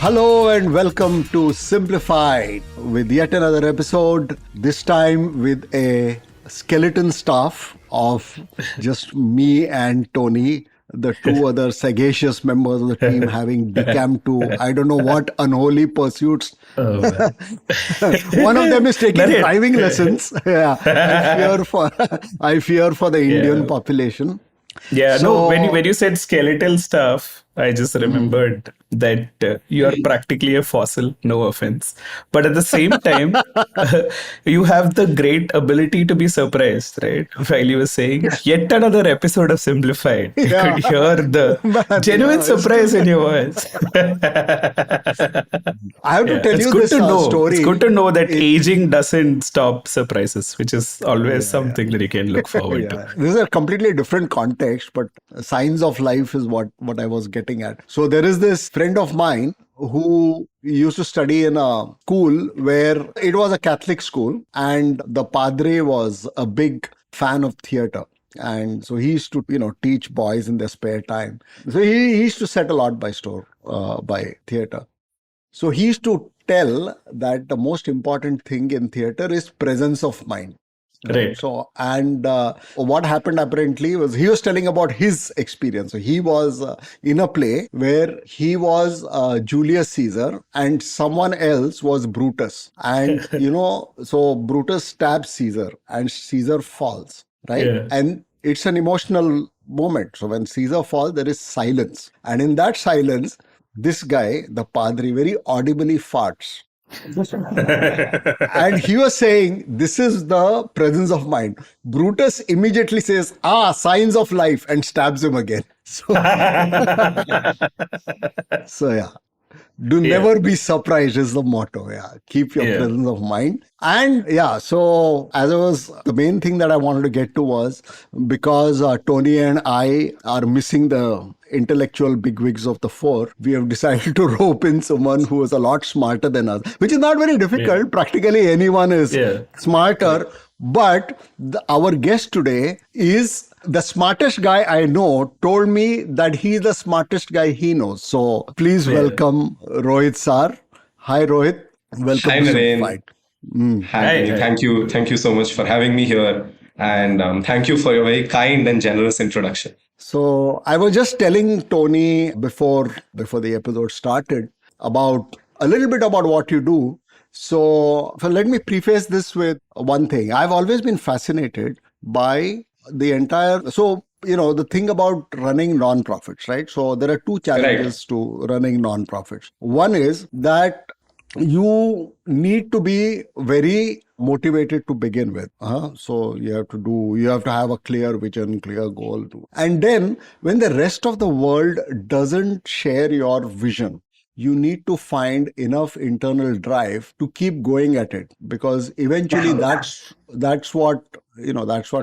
Hello and welcome to Simplified with yet another episode, this time with a skeleton staff of just me and Tony, the two other sagacious members of the team having decamped to I don't know what unholy pursuits. Oh, One of them is taking Naren. driving lessons. Yeah, I fear for the Indian population. Yeah, So- no, when you said skeletal stuff, I just remembered that you are practically a fossil, no offense. But at the same time, you have the great ability to be surprised, right? While you were saying, yet another episode of Simplified. You Yeah. could hear the genuine it's surprise in your voice. I have to Yeah, tell it's you good this to know. story. It's good to know that aging doesn't stop surprises, which is always something that you can look forward to. This is a completely different context, but signs of life is what I was getting at. So there is this friend of mine who used to study in a school where it was a Catholic school, and the padre was a big fan of theater. And so he used to, teach boys in their spare time. So he used to set a lot by theater. So he used to tell that the most important thing in theater is presence of mind. Right. So, and what happened apparently was he was telling about his experience. So he was in a play where he was Julius Caesar and someone else was Brutus. And, so Brutus stabs Caesar and Caesar falls, right? Yeah. And it's an emotional moment. So when Caesar falls, there is silence. And in that silence, this guy, the padre, very audibly farts. And he was saying, this is the presence of mind. Brutus immediately says, signs of life, and stabs him again. So yeah. Never be surprised is the motto. Yeah. Keep your presence of mind. And so the main thing that I wanted to get to was because Tony and I are missing the intellectual bigwigs of the four, we have decided to rope in someone who is a lot smarter than us, which is not very difficult. Practically anyone is smarter. But our guest today is the smartest guy I know, told me that he's the smartest guy he knows. So please welcome Rohit Sar. Hi, Rohit. Welcome Hi, to Naren. Simplified. Hi. Thank you so much for having me here. And thank you for your very kind and generous introduction. So I was just telling Tony before the episode started about a little bit about what you do. So let me preface this with one thing. I've always been fascinated by the entire, the thing about running nonprofits, right? So there are two challenges to running nonprofits. One is that you need to be very motivated to begin with. So you have to have a clear vision, clear goal. And then when the rest of the world doesn't share your vision, you need to find enough internal drive to keep going at it, because eventually that's what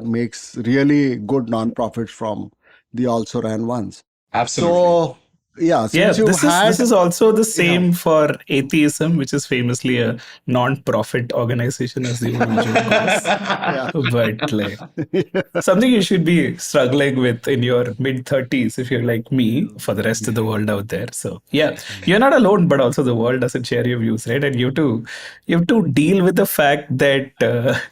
makes really good nonprofits from the also ran ones. Absolutely. So this is also the same for atheism, which is famously a non-profit organization, as the old joke goes. But something you should be struggling with in your mid-30s if you're like me, for the rest of the world out there. So you're not alone, but also the world doesn't share your views, right? And you have to deal with the fact that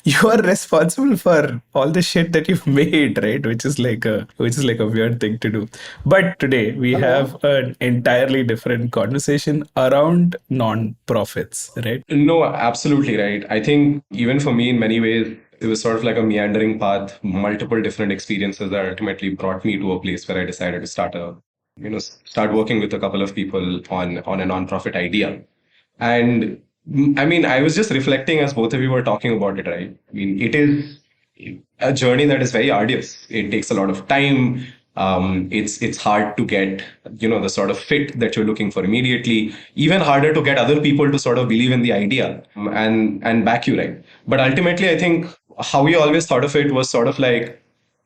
you are responsible for all the shit that you've made, right? Which is like a weird thing to do. But today we have an entirely different conversation around non-profits, right? No, absolutely right. I think even for me, in many ways, it was sort of like a meandering path, multiple different experiences that ultimately brought me to a place where I decided to start working with a couple of people on a nonprofit idea. And I mean, I was just reflecting as both of you were talking about it, right? I mean, it is a journey that is very arduous. It takes a lot of time. It's hard to get, the sort of fit that you're looking for immediately. Even harder to get other people to sort of believe in the idea and back you, right? But ultimately, I think how we always thought of it was sort of like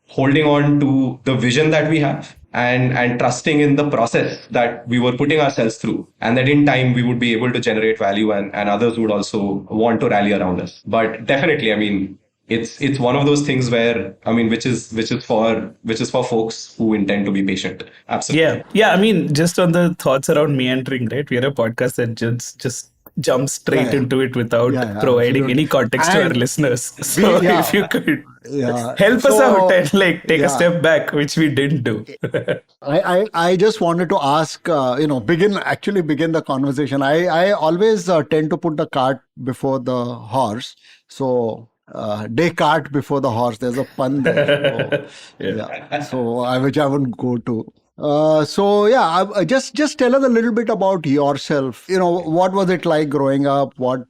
holding on to the vision that we have and trusting in the process that we were putting ourselves through, and that in time we would be able to generate value and others would also want to rally around us. But definitely, I mean, it's one of those things where, I mean, which is for folks who intend to be patient. Absolutely. Yeah. I mean, just on the thoughts around meandering, right? We're a podcast that just jumps straight into it without providing any context to our listeners. So if you could help us out and like take a step back, which we didn't do. I just wanted to ask, begin the conversation. I always tend to put the cart before the horse. So Descartes before the horse. There's a pun there. So, which I wouldn't go to. Just tell us a little bit about yourself. What was it like growing up? What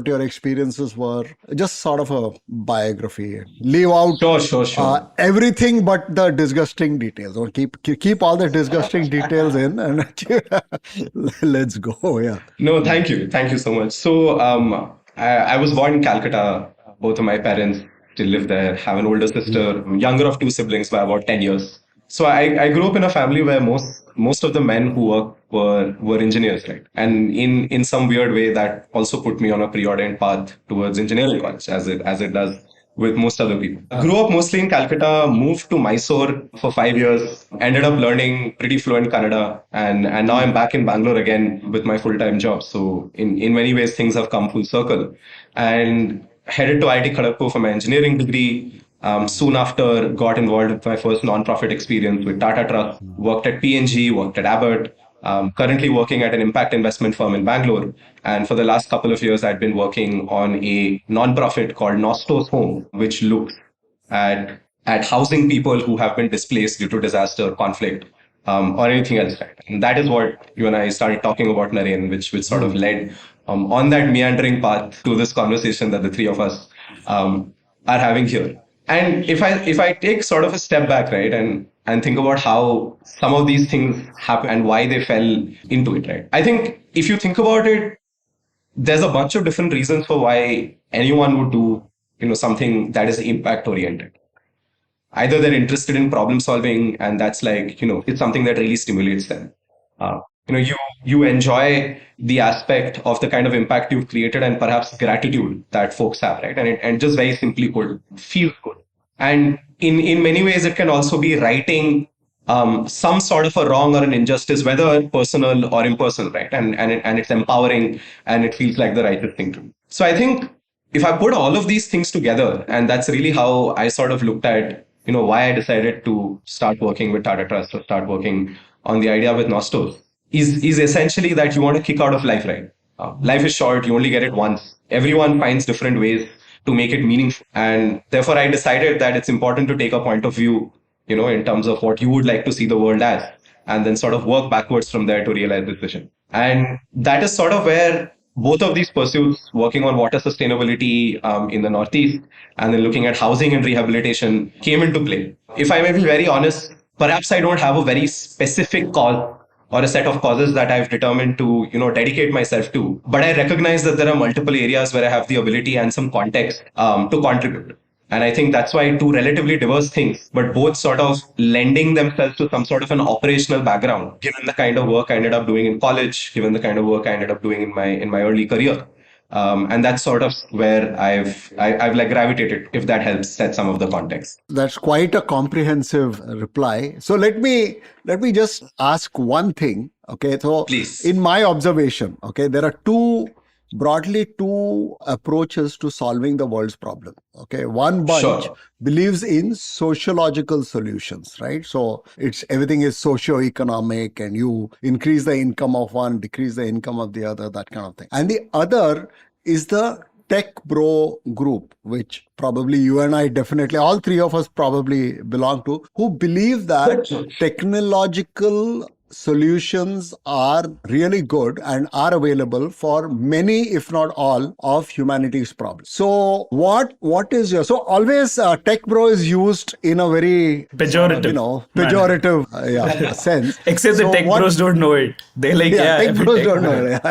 your experiences were? Just sort of a biography. Leave out Sure. everything but the disgusting details. Or keep all the disgusting details in, and let's go. Yeah. No, thank you so much. So I was born in Calcutta. Both of my parents still live there. Have an older sister, younger of two siblings by about 10 years. So I grew up in a family where most of the men who work were engineers, right? And in some weird way, that also put me on a preordained path towards engineering college, as it does with most other people. Grew up mostly in Calcutta, moved to Mysore for 5 years, ended up learning pretty fluent Kannada, and now I'm back in Bangalore again with my full-time job. So in many ways, things have come full circle. And headed to IIT Kharagpur for my engineering degree. Soon after, got involved with my first non-profit experience with Tata Trust, worked at P&G, worked at Abbott, currently working at an impact investment firm in Bangalore. And for the last couple of years, I've been working on a non-profit called Nostos Home, which looks at housing people who have been displaced due to disaster, conflict, or anything else. Right? And that is what you and I started talking about, Naren, which sort of led on that meandering path to this conversation that the three of us are having here. And if I take sort of a step back, right, and think about how some of these things happen and why they fell into it, right? I think if you think about it, there's a bunch of different reasons for why anyone would do, something that is impact oriented. Either they're interested in problem solving, and that's like, it's something that really stimulates them. You enjoy the aspect of the kind of impact you've created and perhaps gratitude that folks have, right? And just very simply put, feels good. And in many ways, it can also be righting some sort of a wrong or an injustice, whether personal or impersonal, right? And it's empowering, and it feels like the righteous thing to do. So I think if I put all of these things together, and that's really how I sort of looked at, why I decided to start working with Tata Trust or start working on the idea with Nostos, is essentially that you want to kick out of life, right? Life is short. You only get it once. Everyone finds different ways to make it meaningful. And therefore, I decided that it's important to take a point of view, in terms of what you would like to see the world as, and then sort of work backwards from there to realize this vision. And that is sort of where both of these pursuits, working on water sustainability in the Northeast, and then looking at housing and rehabilitation, came into play. If I may be very honest, perhaps I don't have a very specific cause or a set of causes that I've determined to, dedicate myself to. But I recognize that there are multiple areas where I have the ability and some context to contribute. And I think that's why two relatively diverse things, but both sort of lending themselves to some sort of an operational background, given the kind of work I ended up doing in college, given the kind of work I ended up doing in my early career. And that's sort of where I've like gravitated, if that helps set some of the context. That's quite a comprehensive reply. So let me just ask one thing. Okay. So please, in my observation, okay, there are broadly two approaches to solving the world's problem. Okay. One bunch believes in sociological solutions, right? So everything is socio-economic, and you increase the income of one, decrease the income of the other, that kind of thing. And the other is the tech bro group, which probably you and I definitely, all three of us probably belong to, who believe that technological solutions are really good and are available for many, if not all, of humanity's problems. So what is so always tech bro is used in a very pejorative sense. Except the tech bros don't know it. They like, tech bros don't know it.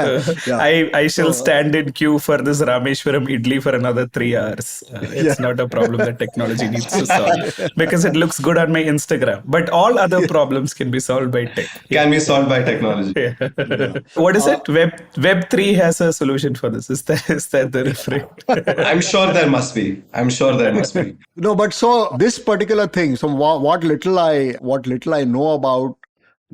I shall stand in queue for this Rameshwaram idli for another 3 hours. It's not a problem that technology needs to solve because it looks good on my Instagram. But all other problems can be solved by tech. can be solved by technology. What is it? Web 3 has a solution for this. Is that the refrain? I'm sure there must be. No, but so this particular thing, so what little I know about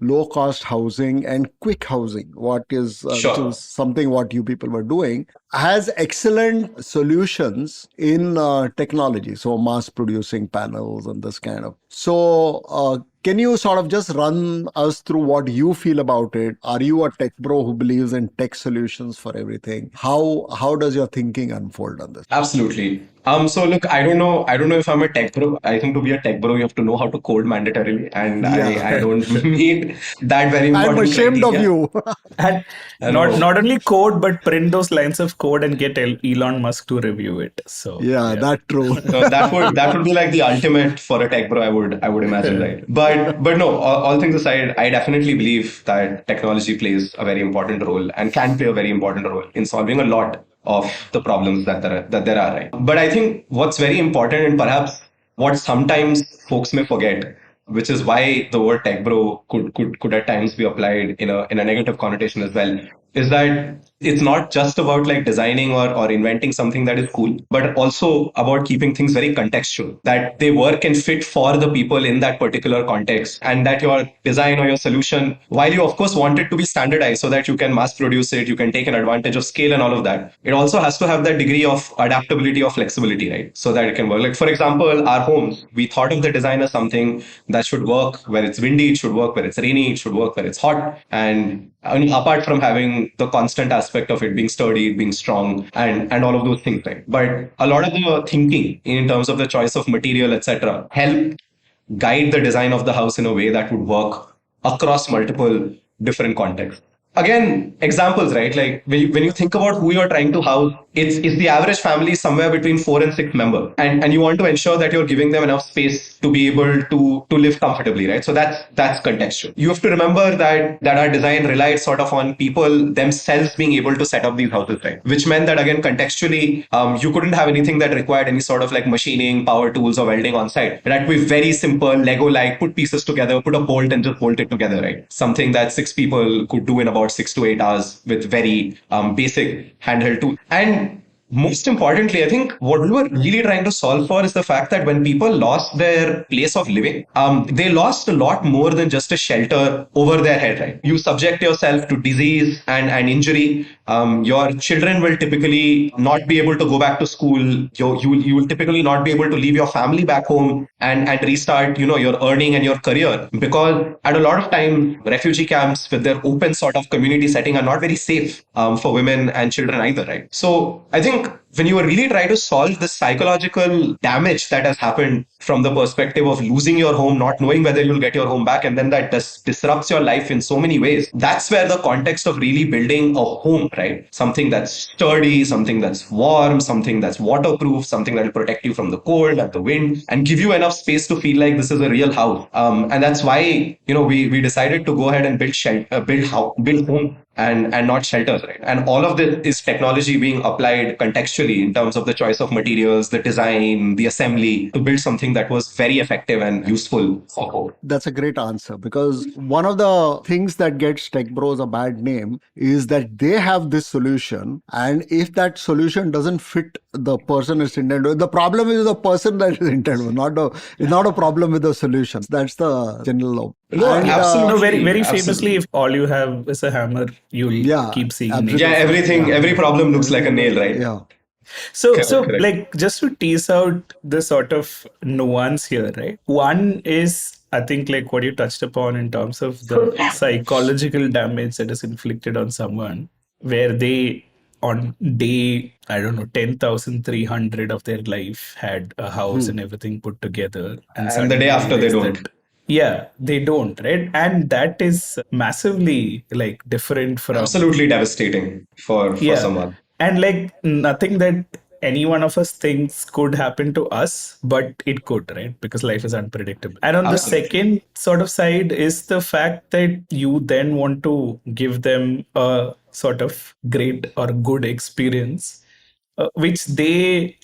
low cost housing and quick housing, which is something what you people were doing, has excellent solutions in technology. So mass producing panels and this kind of. So can you sort of just run us through what you feel about it? Are you a tech bro who believes in tech solutions for everything? How does your thinking unfold on this? Absolutely. So look, I don't know if I'm a tech bro. I think to be a tech bro, you have to know how to code mandatorily, and I don't meet that very important. I'm ashamed of you. And not only code, but print those lines of code and get Elon Musk to review it. So that's true. So that would be like the ultimate for a tech bro, I would imagine, right? But no, all things aside, I definitely believe that technology plays a very important role and can play a very important role in solving a lot of the problems that there are, right? But I think what's very important, and perhaps what sometimes folks may forget, which is why the word tech bro could at times be applied in a negative connotation as well, is that it's not just about like designing or inventing something that is cool, but also about keeping things very contextual, that they work and fit for the people in that particular context, and that your design or your solution, while you of course want it to be standardized so that you can mass produce it, you can take an advantage of scale and all of that, it also has to have that degree of adaptability or flexibility, right? So that it can work. Like for example, our homes, we thought of the design as something that should work where it's windy, it should work where it's rainy, it should work where it's hot, and apart from having the constant aspect of it being sturdy, being strong, and all of those things, right? But a lot of the thinking in terms of the choice of material, etc., help guide the design of the house in a way that would work across multiple different contexts. Again, examples, right? Like when you think about who you're trying to house, it's the average family somewhere between 4 and 6 members, and you want to ensure that you're giving them enough space to be able to live comfortably, right? So that's contextual. You have to remember that our design relied sort of on people themselves being able to set up these houses, right? Which meant that again contextually, you couldn't have anything that required any sort of like machining, power tools, or welding on site. It had to be very simple, Lego-like, put pieces together, put a bolt and just bolt it together, right? Something that 6 people could do in about 6 to 8 hours with very basic handheld tools. And most importantly, I think what we were really trying to solve for is the fact that when people lost their place of living, they lost a lot more than just a shelter over their head, right? You subject yourself to disease and injury. Your children will typically not be able to go back to school. You will typically not be able to leave your family back home and restart, your earning and your career, because at a lot of times, refugee camps with their open sort of community setting are not very safe for women and children either, right? So I think when you are really trying to solve the psychological damage that has happened from the perspective of losing your home, not knowing whether you'll get your home back, and then that disrupts your life in so many ways, that's where the context of really building a home, right? Something that's sturdy, something that's warm, something that's waterproof, something that will protect you from the cold and the wind and give you enough space to feel like this is a real house. And that's why, we decided to go ahead and build home and not shelters, right? And all of this is technology being applied contextually in terms of the choice of materials, the design, the assembly, to build something that was very effective and useful for home. That's a great answer, because one of the things that gets tech bros a bad name is that they have this solution, and if that solution doesn't fit the person it's intended with, the problem is the person that is intended with, it's not a problem with the solution. That's the general law. No, absolutely. Very, very famously, if all you have is a hammer, you'll keep seeing nails. Yeah, every problem looks like a nail, right? Yeah. So like, just to tease out the sort of nuance here, right? One is, I think, like what you touched upon in terms of the psychological damage that is inflicted on someone, where they, on day, 10,300 of their life, had a house and everything put together. And the day after they don't. Yeah, they don't, right? And that is massively like different from... Absolutely devastating for someone. And like nothing that any one of us thinks could happen to us, but it could, right? Because life is unpredictable. And on the second sort of side is the fact that you then want to give them a sort of great or good experience, which they,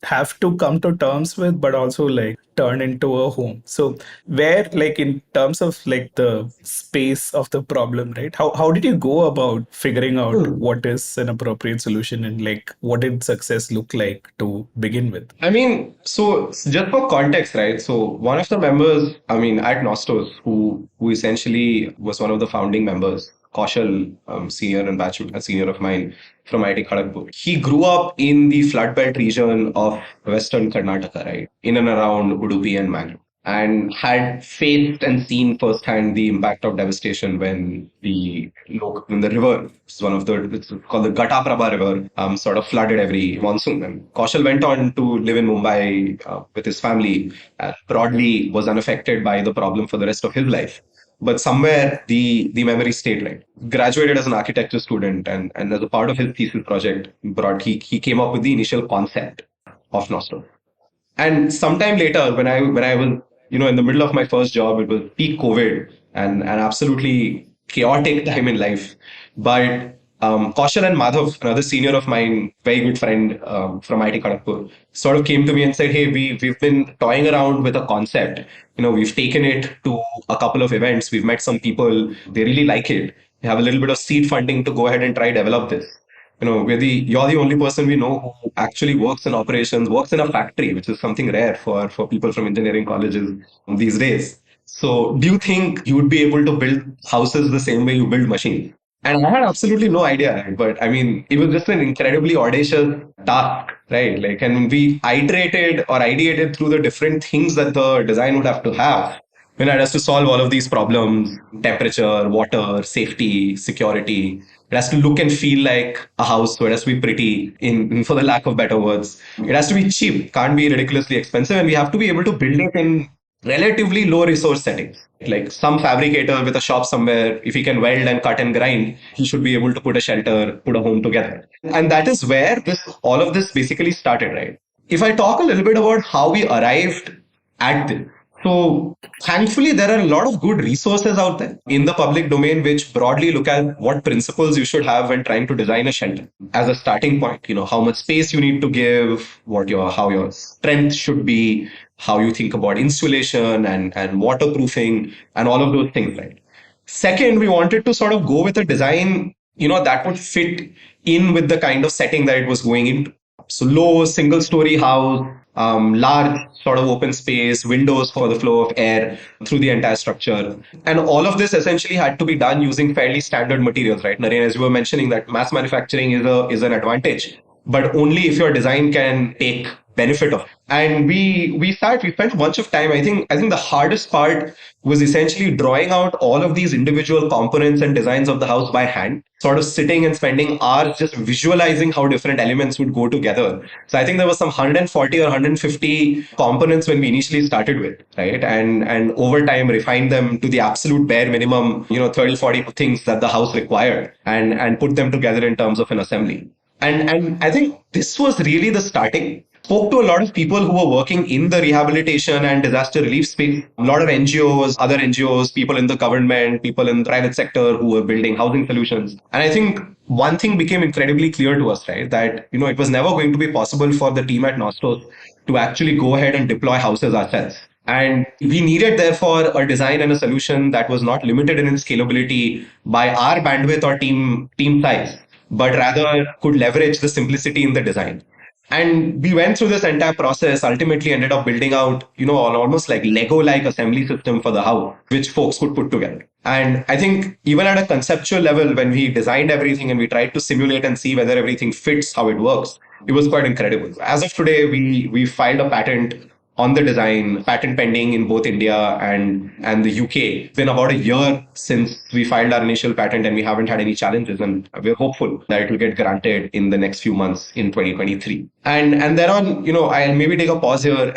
have to come to terms with, but also like turn into a home. So where, like in terms of like the space of the problem, right? How did you go about figuring out what is an appropriate solution, and like what did success look like to begin with? I mean, so just for context, right? So one of the members, I mean, at Nostos, who essentially was one of the founding members, Kaushal, senior and batch a senior of mine from IIT Kharagpur. He grew up in the flood belt region of Western Karnataka, right, in and around Udupi and Mangalore, and had faced and seen firsthand the impact of devastation when the river, it's called the Ghataprabha River, sort of flooded every monsoon. And Kaushal went on to live in Mumbai with his family, broadly was unaffected by the problem for the rest of his life. But somewhere the memory stayed, right. Graduated as an architecture student, and as a part of his thesis project, he came up with the initial concept of Nostos. And sometime later, when I was, in the middle of my first job, it was peak COVID and an absolutely chaotic time in life. But Kaushal and Madhav, another senior of mine, very good friend from IIT Kharagpur, sort of came to me and said, "Hey, we've been toying around with a concept. We've taken it to a couple of events. We've met some people. They really like it. We have a little bit of seed funding to go ahead and try develop this. You're the only person we know who actually works in operations, works in a factory, which is something rare for people from engineering colleges these days. So do you think you would be able to build houses the same way you build machines?" And I had absolutely no idea, right? But I mean, it was just an incredibly audacious task, right? Like, and we iterated or ideated through the different things that the design would have to have. It has to solve all of these problems: temperature, water, safety, security. It has to look and feel like a house, so it has to be pretty, for the lack of better words. It has to be cheap, can't be ridiculously expensive, and we have to be able to build it in relatively low resource settings. Like some fabricator with a shop somewhere, if he can weld and cut and grind, he should be able to put a shelter, put a home together. And that is where all of this basically started, right? If I talk a little bit about how we arrived at this. So thankfully, there are a lot of good resources out there in the public domain, which broadly look at what principles you should have when trying to design a shelter as a starting point. How much space you need to give, how your strength should be, how you think about insulation and waterproofing and all of those things, right? Second, we wanted to sort of go with a design, that would fit in with the kind of setting that it was going into. So low single story house, large sort of open space, windows for the flow of air through the entire structure. And all of this essentially had to be done using fairly standard materials, right? Naren, as you were mentioning, that mass manufacturing is an advantage, but only if your design can take benefit of it. And we spent a bunch of time. I think the hardest part was essentially drawing out all of these individual components and designs of the house by hand, sort of sitting and spending hours just visualizing how different elements would go together. So I think there was some 140 or 150 components when we initially started with, right? And over time refined them to the absolute bare minimum, 30, 40 things that the house required, and put them together in terms of an assembly. And I think this was really the starting. Spoke to a lot of people who were working in the rehabilitation and disaster relief space, a lot of NGOs, other NGOs, people in the government, people in the private sector who were building housing solutions. And I think one thing became incredibly clear to us, right? That, it was never going to be possible for the team at Nostos to actually go ahead and deploy houses ourselves. And we needed, therefore, a design and a solution that was not limited in its scalability by our bandwidth or team size, but rather could leverage the simplicity in the design. And we went through this entire process, ultimately ended up building out, an almost like Lego-like assembly system for the house, which folks could put together. And I think even at a conceptual level, when we designed everything and we tried to simulate and see whether everything fits how it works, it was quite incredible. As of today, we filed a patent on the design, patent pending in both India and the UK. It's been about a year since we filed our initial patent, and we haven't had any challenges, and we're hopeful that it will get granted in the next few months in 2023. And thereon, I'll maybe take a pause here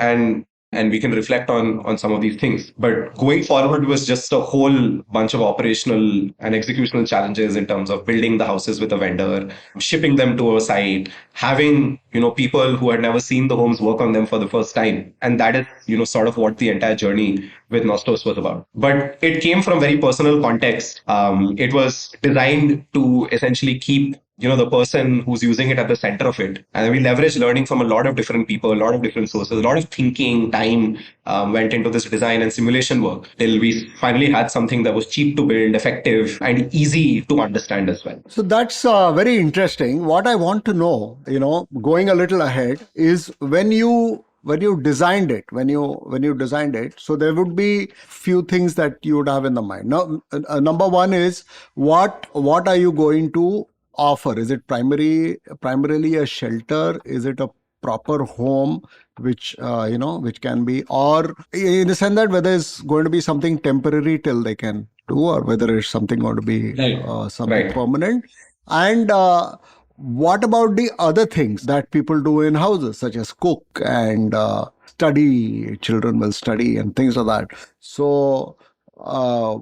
and we can reflect on some of these things. But going forward was just a whole bunch of operational and executional challenges in terms of building the houses with a vendor, shipping them to a site, having, people who had never seen the homes work on them for the first time. And that is, sort of what the entire journey with Nostos was about. But it came from very personal context. It was designed to essentially keep the person who's using it at the center of it. And we leverage learning from a lot of different people, a lot of different sources, a lot of thinking, time went into this design and simulation work till we finally had something that was cheap to build, effective, and easy to understand as well. So that's very interesting. What I want to know, going a little ahead, is when you designed it, so there would be few things that you would have in the mind. Now, number one is what are you going to offer? Is it primarily a shelter? Is it a proper home, which can be, or in the sense that whether it's going to be something temporary till they can do, or whether it's something going to be something permanent? And what about the other things that people do in houses, such as cook and study? Children will study and things like that. So,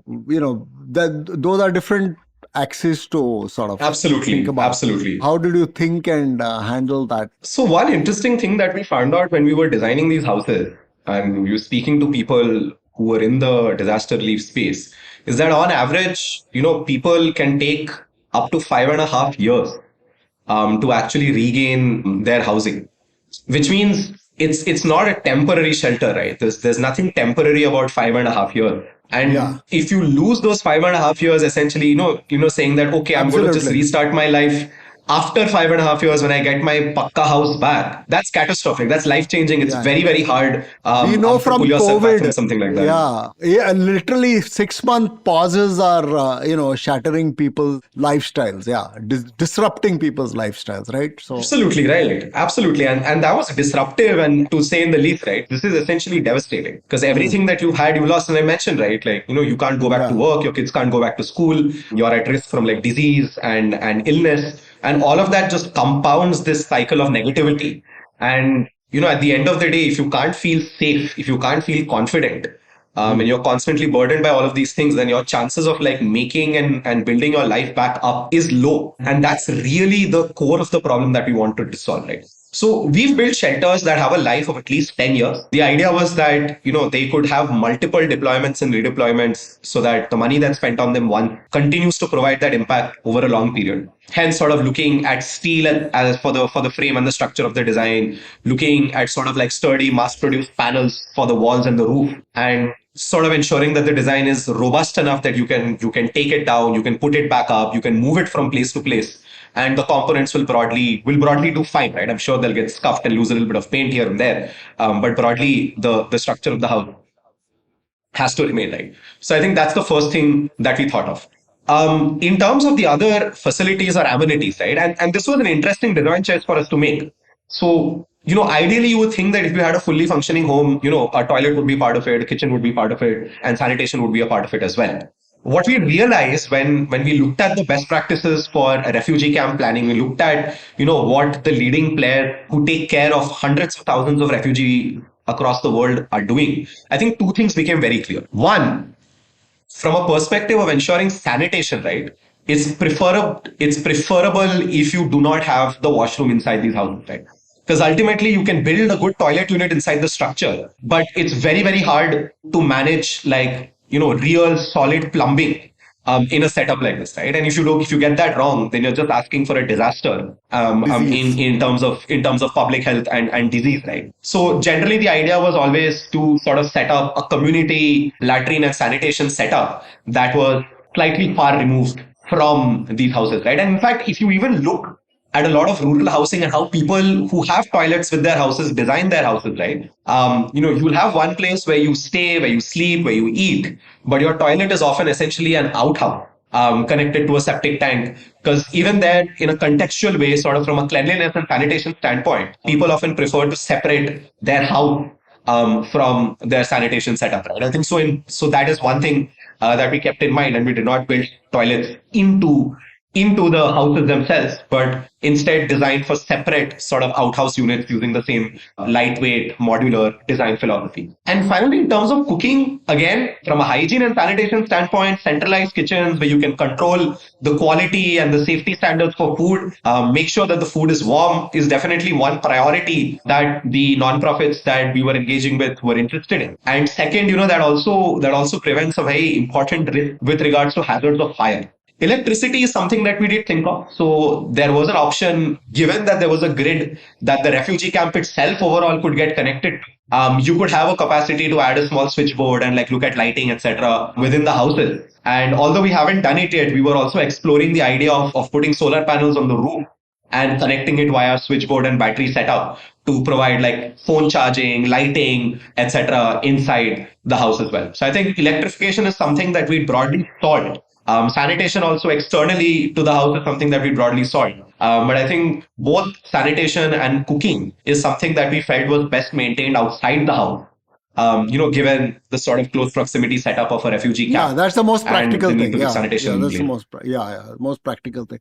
those are different axes to sort of think about. Absolutely. How did you think and handle that? So one interesting thing that we found out when we were designing these houses, and we were speaking to people who were in the disaster relief space, is that on average, people can take up to 5.5 years to actually regain their housing, which means it's not a temporary shelter, right? There's nothing temporary about 5.5 years. And if you lose those 5.5 years, essentially, saying that, okay, I'm going to just restart my life after 5.5 years when I get my pakka house back, that's catastrophic. That's life-changing. It's very, very hard we know to from pull yourself COVID, back from something like that. Yeah, literally 6-month pauses are, shattering people's lifestyles. Disrupting people's lifestyles, right? So absolutely right. Absolutely. And that was disruptive, and to say in the least, right? This is essentially devastating because everything that you had, you lost. And I mentioned, right? Like, you can't go back to work. Your kids can't go back to school. You're at risk from like disease and illness. And all of that just compounds this cycle of negativity. And, at the end of the day, if you can't feel safe, if you can't feel confident, and you're constantly burdened by all of these things, then your chances of like making and building your life back up is low. And that's really the core of the problem that we want to solve, right? So we've built shelters that have a life of at least 10 years. The idea was that, they could have multiple deployments and redeployments so that the money that's spent on them, one, continues to provide that impact over a long period. Hence, sort of looking at steel as for the frame and the structure of the design, looking at sort of like sturdy mass-produced panels for the walls and the roof, and sort of ensuring that the design is robust enough that you can take it down, you can put it back up, you can move it from place to place, and the components will broadly do fine, right? I'm sure they'll get scuffed and lose a little bit of paint here and there, but broadly the structure of the house has to remain, right? So I think that's the first thing that we thought of. In terms of the other facilities or amenities, right? And this was an interesting design choice for us to make. So, ideally you would think that if you had a fully functioning home, a toilet would be part of it, a kitchen would be part of it, and sanitation would be a part of it as well. What we realized when we looked at the best practices for refugee camp planning, we looked at, what the leading players who take care of hundreds of thousands of refugees across the world are doing. I think two things became very clear. One, from a perspective of ensuring sanitation, right? It's preferable if you do not have the washroom inside these houses, right? Because ultimately you can build a good toilet unit inside the structure, but it's very, very hard to manage like, real solid plumbing in a setup like this, right? And if you get that wrong, then you're just asking for a disaster in terms of public health and disease, right? So generally the idea was always to sort of set up a community latrine and sanitation setup that was slightly far removed from these houses, right? And in fact, if you even look at a lot of rural housing and how people who have toilets with their houses design their houses, right? You'll have one place where you stay, where you sleep, where you eat, but your toilet is often essentially an outhouse connected to a septic tank. Because even there, in a contextual way, sort of from a cleanliness and sanitation standpoint, people often prefer to separate their house from their sanitation setup, right? I think so. So that is one thing that we kept in mind, and we did not build toilets into the houses themselves, but instead designed for separate sort of outhouse units using the same lightweight modular design philosophy. And finally, in terms of cooking, again, from a hygiene and sanitation standpoint, centralized kitchens where you can control the quality and the safety standards for food, make sure that the food is warm, is definitely one priority that the nonprofits that we were engaging with were interested in. And second, that also prevents a very important risk with regards to hazards of fire. electricity is something that we did think of. So there was an option, given that there was a grid that the refugee camp itself overall could get connected to. You could have a capacity to add a small switchboard and like look at lighting, etc. within the houses. And although we haven't done it yet, we were also exploring the idea of putting solar panels on the roof and connecting it via switchboard and battery setup to provide like phone charging, lighting, etc. inside the house as well. So I think electrification is something that we broadly thought. Sanitation also externally to the house is something that we broadly sought. But I think both sanitation and cooking is something that we felt was best maintained outside the house. Given the sort of close proximity setup of a refugee camp. Yeah, that's the most practical thing. Yeah, sanitation that's the most practical thing.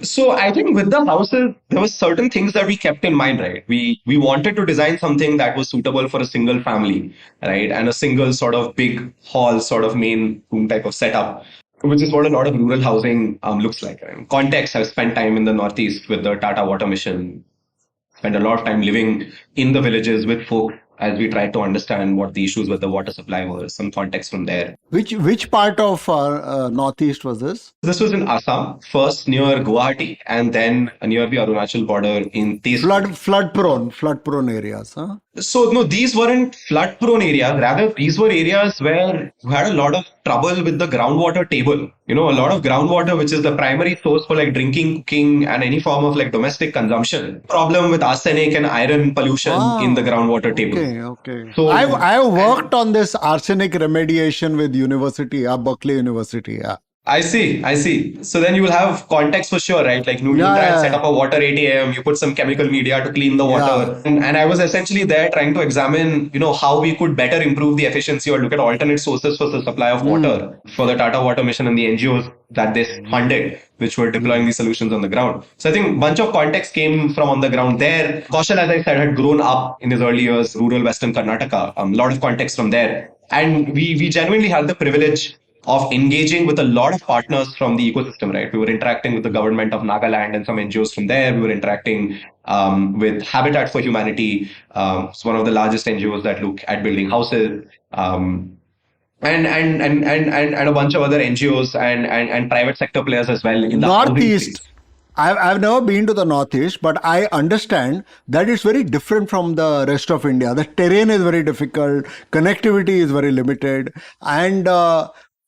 So I think with the houses, there were certain things that we kept in mind, right? We wanted to design something that was suitable for a single family, right? And a single sort of big hall, sort of main room type of setup, which is what a lot of rural housing looks like. Right? Context, I've spent time in the Northeast with the Tata Water Mission, spent a lot of time living in the villages with folks as we tried to understand what the issues with the water supply were, some context from there. Which part of Northeast was this? This was in Assam, first near Guwahati, and then near the Arunachal border in Tezpur. Flood prone areas, huh? So no, these weren't flood prone areas. Rather, these were areas where we had a lot of trouble with the groundwater table. A lot of groundwater, which is the primary source for like drinking, cooking, and any form of like domestic consumption. Problem with arsenic and iron pollution in the groundwater table. Okay. So I worked on this arsenic remediation with Berkeley University. Yeah. I see. So then you will have context for sure, right? Like you try and set up a water ATM, you put some chemical media to clean the water. And I was essentially there trying to examine, how we could better improve the efficiency or look at alternate sources for the supply of water for the Tata Water Mission and the NGOs that they funded, which were deploying these solutions on the ground. So I think a bunch of context came from on the ground there. Kaushal, as I said, had grown up in his early years, rural Western Karnataka, a lot of context from there. And we genuinely had the privilege of engaging with a lot of partners from the ecosystem, right? We were interacting with the government of Nagaland and some NGOs from there. We were interacting with Habitat for Humanity. It's one of the largest NGOs that look at building houses. And a bunch of other NGOs and private sector players as well in the Northeast. I've never been to the Northeast, but I understand that it's very different from the rest of India. The terrain is very difficult, connectivity is very limited, and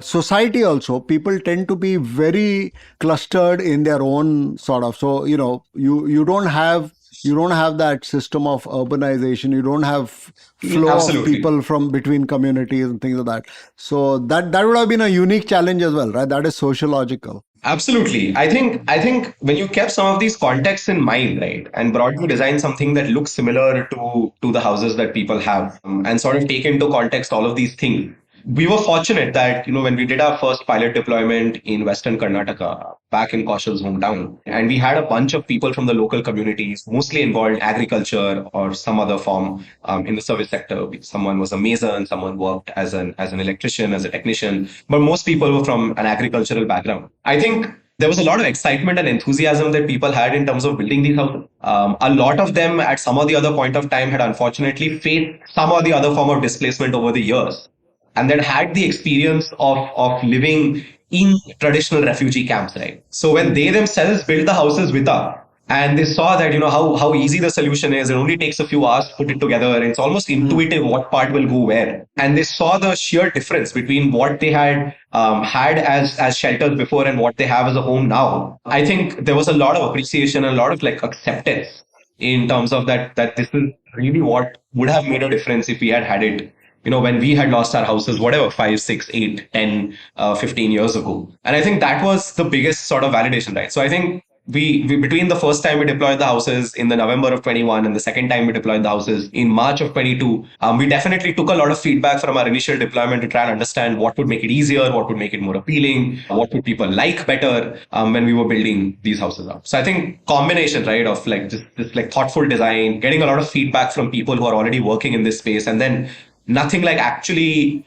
society also, people tend to be very clustered in their own sort of. So you don't have that system of urbanization. You don't have flow of people from between communities and things like that. So that would have been a unique challenge as well, right? That is sociological. Absolutely. I think when you kept some of these contexts in mind, right, and broadly design something that looks similar to the houses that people have, and sort of take into context all of these things. We were fortunate that, when we did our first pilot deployment in Western Karnataka, back in Kaushal's hometown, and we had a bunch of people from the local communities, mostly involved in agriculture or some other form in the service sector. Someone was a mason, someone worked as an electrician, as a technician, but most people were from an agricultural background. I think there was a lot of excitement and enthusiasm that people had in terms of building these houses. A lot of them at some or the other point of time had unfortunately faced some or the other form of displacement over the years, and then had the experience of living in traditional refugee camps, right? So when they themselves built the houses with us, and they saw that, how easy the solution is, it only takes a few hours to put it together, and it's almost intuitive what part will go where. And they saw the sheer difference between what they had as shelters before and what they have as a home now. I think there was a lot of appreciation and a lot of like acceptance in terms of that this is really what would have made a difference if we had it, when we had lost our houses, whatever, 5, 6, 8, 10, 15 years ago. And I think that was the biggest sort of validation, right? So I think we between the first time we deployed the houses in the November of 21 and the second time we deployed the houses in March of 22, we definitely took a lot of feedback from our initial deployment to try and understand what would make it easier, what would make it more appealing, what would people like better when we were building these houses up. So I think combination, right, of like this like thoughtful design, getting a lot of feedback from people who are already working in this space, and then nothing like actually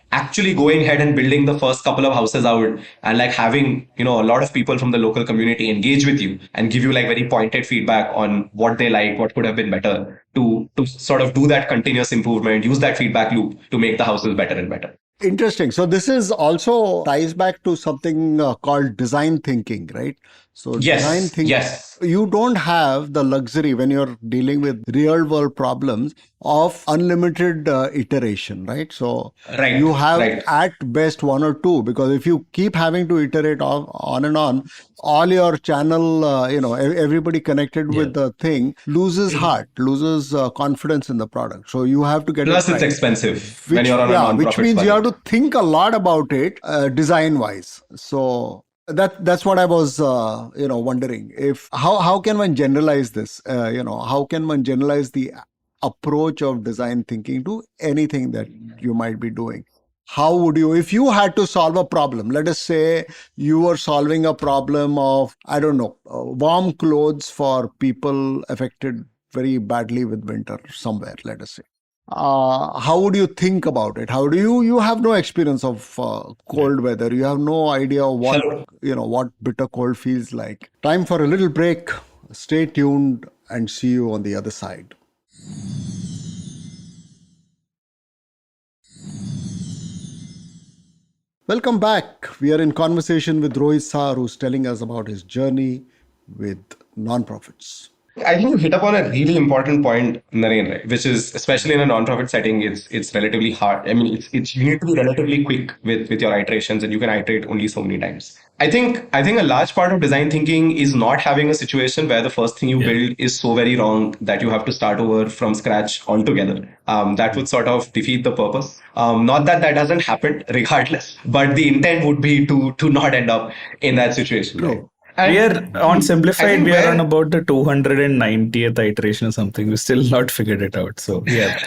going ahead and building the first couple of houses out and like having, a lot of people from the local community engage with you and give you like very pointed feedback on what they like, what could have been better, to sort of do that continuous improvement, use that feedback loop to make the houses better and better. Interesting. So this is also ties back to something called design thinking, right? So design Yes, thinking, yes, you don't have the luxury when you're dealing with real world problems of unlimited iteration, right? So you right, have right. at best one or two, because if you keep having to iterate on and on, all your channel, everybody connected with the thing loses heart, loses confidence in the product. So you have to get it Plus, it's right. expensive when you're on a Which non-profits means you have budget. to think a lot about it design wise. So that's what I was wondering, if how can one generalize this, how can one generalize the approach of design thinking to anything that you might be doing? How would you, if you had to solve a problem, let us say you were solving a problem of, I don't know, warm clothes for people affected very badly with winter somewhere, let us say. How would you think about it? How do you have no experience of cold weather. You have no idea Hello. what bitter cold feels like. Time for a little break. Stay tuned and see you on the other side. Welcome back. We are in conversation with Rohit Sar, who's telling us about his journey with nonprofits. I think you hit upon a really important point, Naren, right? Which is, especially in a non-profit setting, it's relatively hard. I mean, it's you need to be relatively quick with your iterations, and you can iterate only so many times. I think a large part of design thinking is not having a situation where the first thing you build is so very wrong that you have to start over from scratch altogether. That would sort of defeat the purpose. Not that that doesn't happen, regardless, but the intent would be to not end up in that situation. Right? True. We are on I SImblified, think we are on where about the 290th iteration or something. We still not figured it out. So yeah,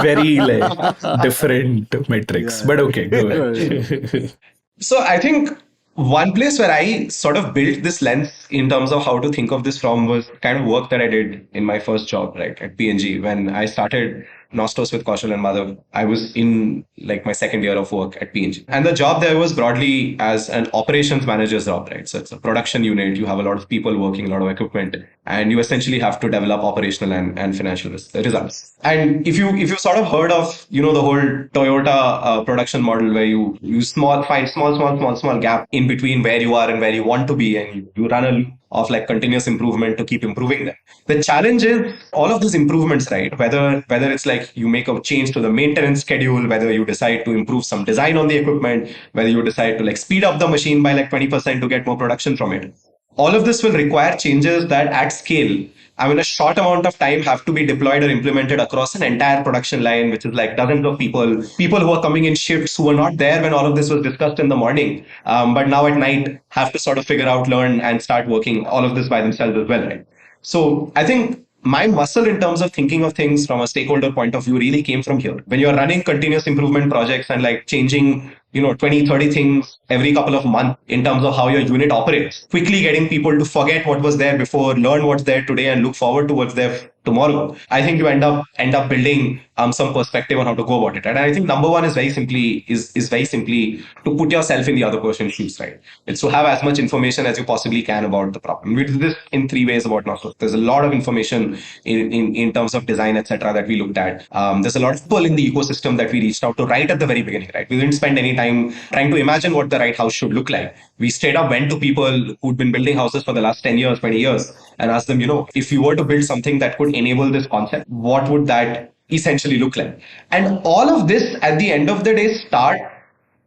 very like different metrics. But okay, go ahead. So I think one place where I sort of built this lens in terms of how to think of this from was kind of work that I did in my first job, right, at P&G. When I started Nostos with Kaushal and Madhav, I was in like my second year of work at P&G. And the job there was broadly as an operations manager's job, right? So it's a production unit. You have a lot of people working, a lot of equipment, and you essentially have to develop operational and financial results. And if you sort of heard of, the whole Toyota production model where you find small gap in between where you are and where you want to be, and you run a loop of like continuous improvement to keep improving them. The challenge is all of these improvements, right? Whether it's like you make a change to the maintenance schedule, whether you decide to improve some design on the equipment, whether you decide to like speed up the machine by like 20% to get more production from it. All of this will require changes that at scale, I mean, a short amount of time have to be deployed or implemented across an entire production line, which is like dozens of people who are coming in shifts who were not there when all of this was discussed in the morning, but now at night have to sort of figure out, learn, and start working all of this by themselves as well, right? So I think my muscle in terms of thinking of things from a stakeholder point of view really came from here. When you're running continuous improvement projects and like changing 20, 30 things every couple of months in terms of how your unit operates, quickly getting people to forget what was there before, learn what's there today, and look forward to what's there tomorrow, I think you end up building some perspective on how to go about it. And I think number one is very simply to put yourself in the other person's shoes, right? It's to have as much information as you possibly can about the problem. We did this in three ways about Nostos. There's a lot of information in terms of design, etc., that we looked at. There's a lot of people in the ecosystem that we reached out to right at the very beginning, right? We didn't spend any time trying to imagine what the right house should look like. We straight up went to people who'd been building houses for the last 10 years, 20 years, and asked them, if you were to build something that could enable this concept, what would that essentially look like? And all of this at the end of the day start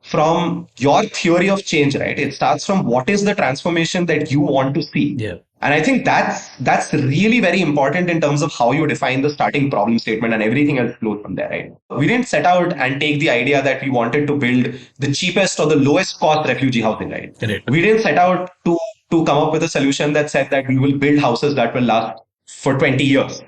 from your theory of change, right? It starts from what is the transformation that you want to see. Yeah. And I think that's really very important in terms of how you define the starting problem statement, and everything else flows from there, right? We didn't set out and take the idea that we wanted to build the cheapest or the lowest cost refugee housing, right? Correct. We didn't set out to come up with a solution that said that we will build houses that will last for 20 years.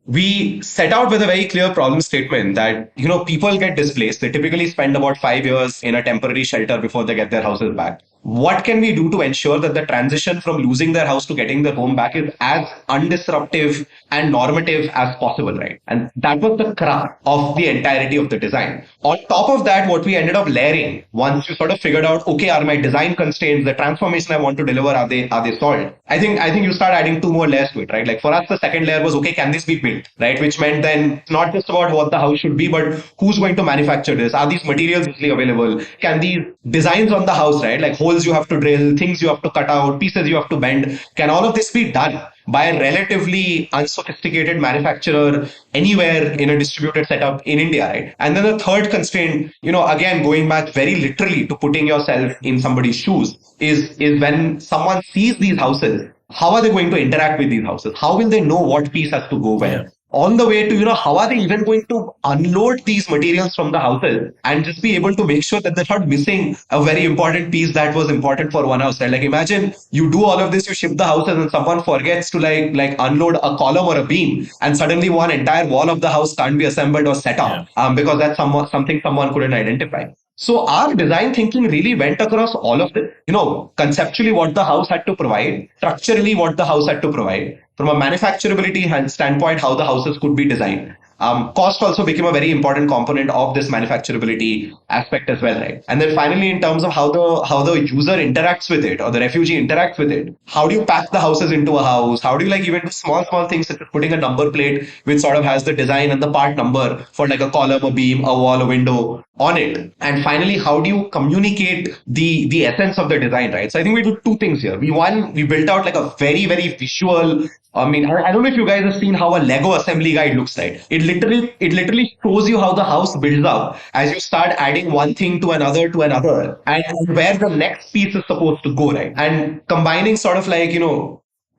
We set out with a very clear problem statement that, people get displaced. They typically spend about 5 years in a temporary shelter before they get their houses back. what can we do to ensure that the transition from losing their house to getting their home back is as undisruptive and normative as possible, right? And that was the crux of the entirety of the design. On top of that, what we ended up layering, once you sort of figured out, okay, are my design constraints, the transformation I want to deliver, are they solved? I think you start adding two more layers to it, right? Like for us, the second layer was, okay, can this be built, right? Which meant then not just about what the house should be, but who's going to manufacture this? Are these materials easily available? Can these designs on the house, right? Like holes you have to drill, things you have to cut out, pieces you have to bend. Can all of this be done by a relatively unsophisticated manufacturer anywhere in a distributed setup in India, right? And then the third constraint, again, going back very literally to putting yourself in somebody's shoes is when someone sees these houses, how are they going to interact with these houses? How will they know what piece has to go where? Yeah. On the way to, how are they even going to unload these materials from the houses and just be able to make sure that they're not missing a very important piece that was important for one house, right? Like imagine you do all of this, you ship the houses and someone forgets to like unload a column or a beam and suddenly one entire wall of the house can't be assembled or set up because that's something someone couldn't identify. So our design thinking really went across all of this. Conceptually what the house had to provide, structurally what the house had to provide, from a manufacturability standpoint, how the houses could be designed. Cost also became a very important component of this manufacturability aspect as well, right? And then finally, in terms of how the user interacts with it or the refugee interacts with it, how do you pack the houses into a house? How do you even do small things such as putting a number plate which sort of has the design and the part number for like a column, a beam, a wall, a window on it? And finally, how do you communicate the essence of the design, right? So I think we do two things here. We built out like a very, very visual. I don't know if you guys have seen how a Lego assembly guide looks like. It literally shows you how the house builds up as you start adding one thing to another, and where the next piece is supposed to go, right? And combining sort of like,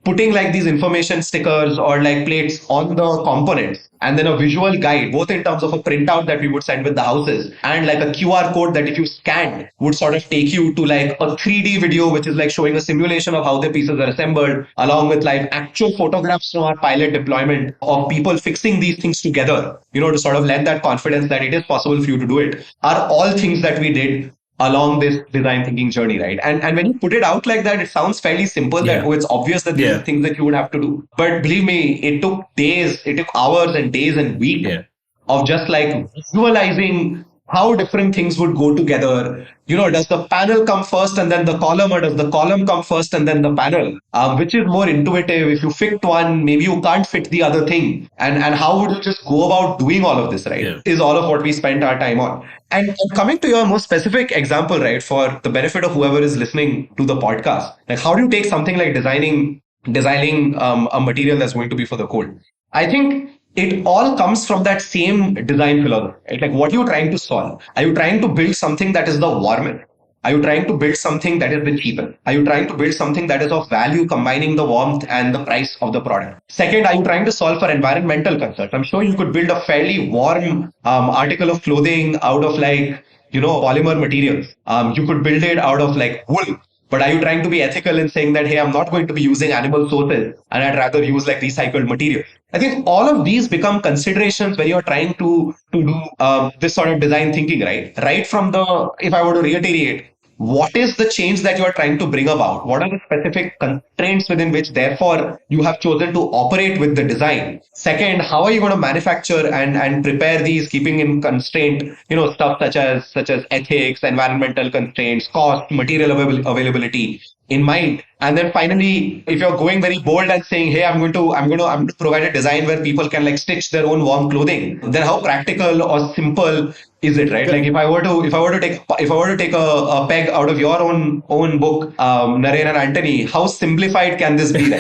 putting like these information stickers or like plates on the components and then a visual guide, both in terms of a printout that we would send with the houses and like a QR code that if you scanned would sort of take you to like a 3D video, which is like showing a simulation of how the pieces are assembled, along with like actual photographs from our pilot deployment of people fixing these things together, to sort of lend that confidence that it is possible for you to do it, are all things that we did along this design thinking journey, right? And when you put it out like that, it sounds fairly simple that, it's obvious that these are things that you would have to do. But believe me, it took hours and days and weeks of just like visualizing how different things would go together. Does the panel come first and then the column, or does the column come first and then the panel? Which is more intuitive? If you fit one, maybe you can't fit the other thing. And how would you just go about doing all of this, right? Yeah. Is all of what we spent our time on. And coming to your more specific example, right, for the benefit of whoever is listening to the podcast, like how do you take something like designing a material that's going to be for the cold? I think it all comes from that same design philosophy, right? Like what you're trying to solve. Are you trying to build something that is the warmest? Are you trying to build something that is the cheapest? Are you trying to build something that is of value, combining the warmth and the price of the product? Second, are you trying to solve for environmental concerns? I'm sure you could build a fairly warm article of clothing out of like, polymer materials. You could build it out of like wool. But are you trying to be ethical in saying that, hey, I'm not going to be using animal sources and I'd rather use like recycled materials? I think all of these become considerations when you're trying to do this sort of design thinking, right? Right from if I were to reiterate, what is the change that you're trying to bring about? What are the specific constraints within which, therefore, you have chosen to operate with the design? Second, how are you going to manufacture and prepare these, keeping in constraint, stuff such as ethics, environmental constraints, cost, material availability in mind? And then finally, if you're going very bold and saying, hey, I'm going to provide a design where people can like stitch their own warm clothing, then how practical or simple is it, right? Like if I were to take a peg out of your own book, Naren and Anthony, how simplified can this be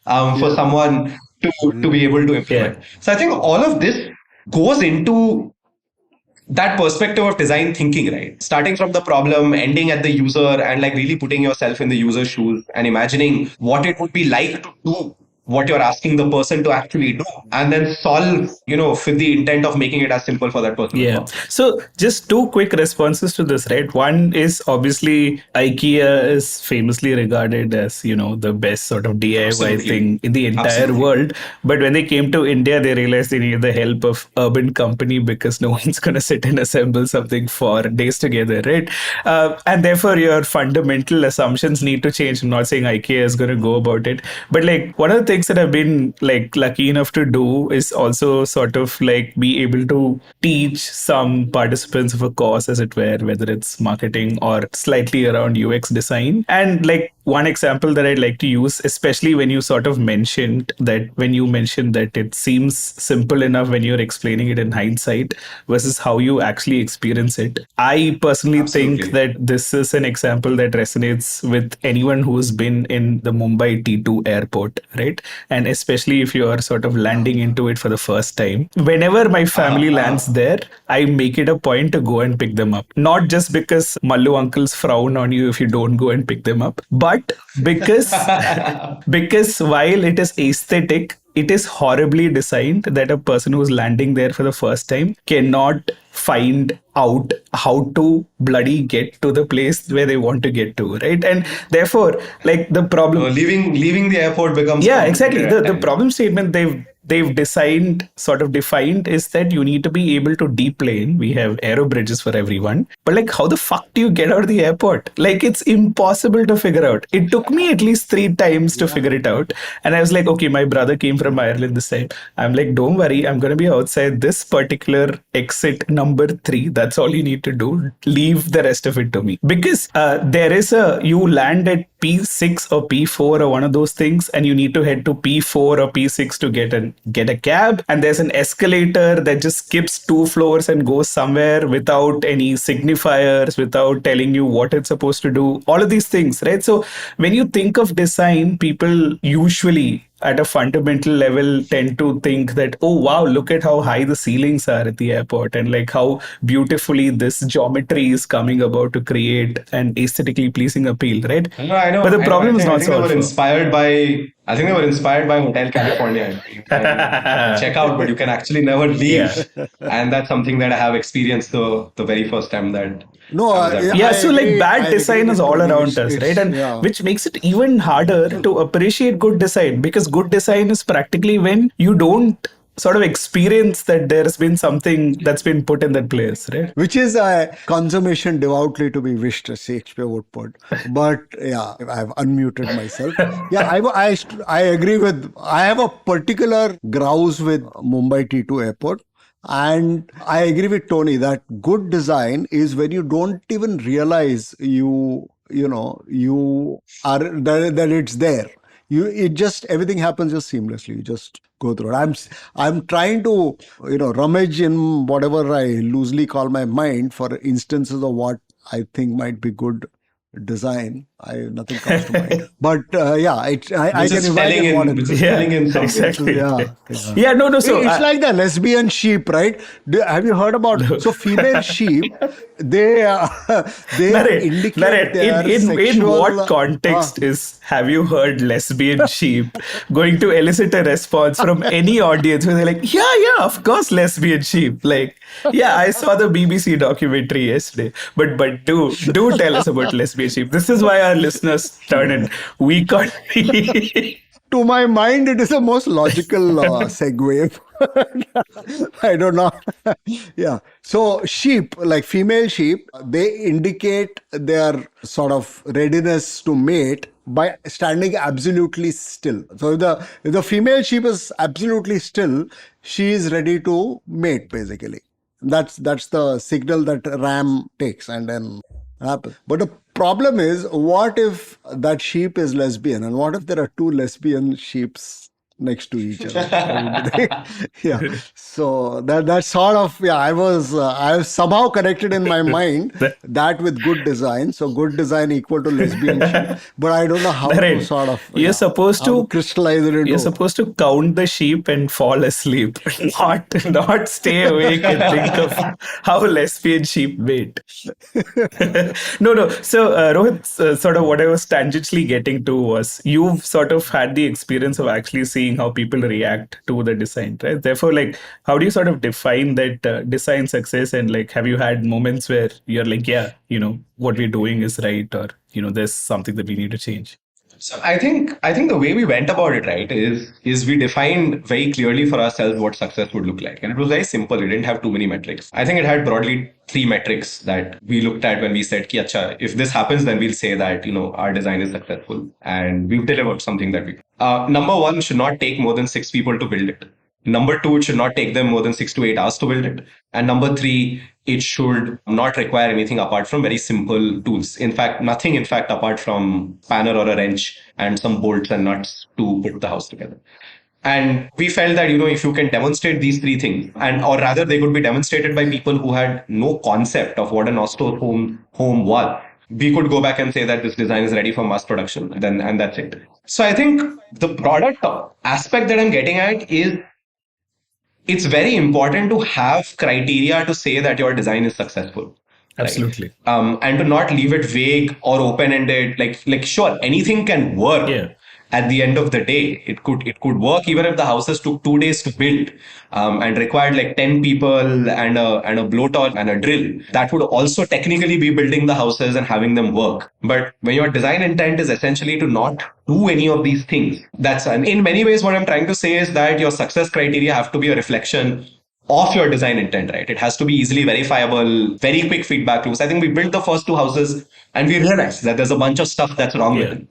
for someone to be able to implement? So I think all of this goes into that perspective of design thinking, right? Starting from the problem, ending at the user, and like really putting yourself in the user's shoes and imagining what it would be like to do what you're asking the person to actually do, and then solve, with the intent of making it as simple for that person as Yeah. possible. So just two quick responses to this, right? One is obviously IKEA is famously regarded as, the best sort of DIY Absolutely. thing in the entire Absolutely. world. But when they came to India, they realized they needed the help of urban company because no one's going to sit and assemble something for days together, right? And therefore, your fundamental assumptions need to change. I'm not saying IKEA is going to go about it, but like one of the things that I've been like lucky enough to do is also sort of like be able to teach some participants of a course, as it were, whether it's marketing or slightly around UX design. And like one example that I'd like to use, especially when you sort of mentioned that it seems simple enough when you're explaining it in hindsight versus how you actually experience it. I personally Absolutely. think that this is an example that resonates with anyone who's been in the Mumbai T2 airport, right? And especially if you're sort of landing into it for the first time. Whenever my family lands there, I make it a point to go and pick them up. Not just because Mallu uncles frown on you if you don't go and pick them up, but because while it is aesthetic, it is horribly designed that a person who's landing there for the first time cannot find out how to bloody get to the place where they want to get to, right? And therefore, like the problem, leaving the airport becomes exactly. complicated at The times. problem statement they've defined is that you need to be able to deplane. We have aero bridges for everyone, but like how the fuck do you get out of the airport? Like it's impossible to figure out. It took me at least 3 times to figure it out, and I was like, okay, my brother came from Ireland this time. I'm like, don't worry, I'm gonna be outside this particular exit number 3. That's all you need to do. Leave the rest of it to me, because there is you land at P6 or P4 or one of those things, and you need to head to P4 or P6 to get a cab, and there's an escalator that just skips 2 floors and goes somewhere without any signifiers, without telling you what it's supposed to do, all of these things, right? So when you think of design, people usually at a fundamental level tend to think that, oh wow, look at how high the ceilings are at the airport, and like how beautifully this geometry is coming about to create an aesthetically pleasing appeal, right? I know. But the problem is not I think they solved. were inspired by. I think they were inspired by Hotel California. You can check out, but you can actually never leave, and that's something that I have experienced the very first time that. No, So like bad design is all around us, right? And which makes it even harder to appreciate good design, because good design is practically when you don't sort of experience that there's been something that's been put in that place, right? Which is a consummation devoutly to be wished, as Shakespeare would put. But yeah, I've unmuted myself. Yeah, I agree with. I have a particular grouse with Mumbai T2 airport. And I agree with Tony that good design is when you don't even realize you are that it's there. Everything happens just seamlessly. You just go through it. I'm trying to rummage in whatever I loosely call my mind for instances of what I think might be good design. Nothing comes to mind. But I can imagine what it is. Exactly. No. So it's like the lesbian sheep, right? Have you heard about? So female sheep, they indicate their sexual. In what context have you heard lesbian sheep going to elicit a response from any audience where they're like, yeah, of course, lesbian sheep. Like, yeah, I saw the BBC documentary yesterday. But do tell us about lesbian sheep. This is why our listeners turn in week on week. To my mind, it is the most logical segue. I don't know. Yeah. So sheep, like female sheep, they indicate their sort of readiness to mate by standing absolutely still. So if the female sheep is absolutely still, she is ready to mate, basically. That's the signal that ram takes and then happens. But the problem is, what if that sheep is lesbian, and what if there are 2 lesbian sheeps next to each other. Yeah. So that's sort of, I was somehow connected in my mind that with good design. So good design equal to lesbian sheep, but I don't know how to sort of crystallize it into. You're supposed to count the sheep and fall asleep, not stay awake and think of how lesbian sheep wait. No. So Rohit, sort of what I was tangentially getting to was you've sort of had the experience of actually seeing how people react to the design, right? Therefore, like, how do you sort of define that design success? And like, have you had moments where you're like, yeah, what we're doing is right, or there's something that we need to change? So I think the way we went about it, right, is we defined very clearly for ourselves what success would look like. And it was very simple. We didn't have too many metrics. I think it had broadly 3 metrics that we looked at when we said, Ki, acha, if this happens, then we'll say that, our design is successful and we've delivered something that we. Number 1 should not take more than 6 people to build it. Number 2, it should not take them more than 6 to 8 hours to build it. And number 3, it should not require anything apart from very simple tools. In fact, nothing apart from spanner or a wrench and some bolts and nuts to put the house together. And we felt that, if you can demonstrate these 3 things, or rather they could be demonstrated by people who had no concept of what an Oslo home was, we could go back and say that this design is ready for mass production, and that's it. So I think the product aspect that I'm getting at is it's very important to have criteria to say that your design is successful. Absolutely. Right? And to not leave it vague or open-ended. Like sure, anything can work. Yeah. At the end of the day, it could work even if the houses took 2 days to build and required like 10 people and a blowtorch and a drill. That would also technically be building the houses and having them work. But when your design intent is essentially to not do any of these things, and in many ways what I'm trying to say is that your success criteria have to be a reflection of your design intent, right? It has to be easily verifiable, very quick feedback loops. I think we built the first 2 houses and we realized that there's a bunch of stuff that's wrong with it.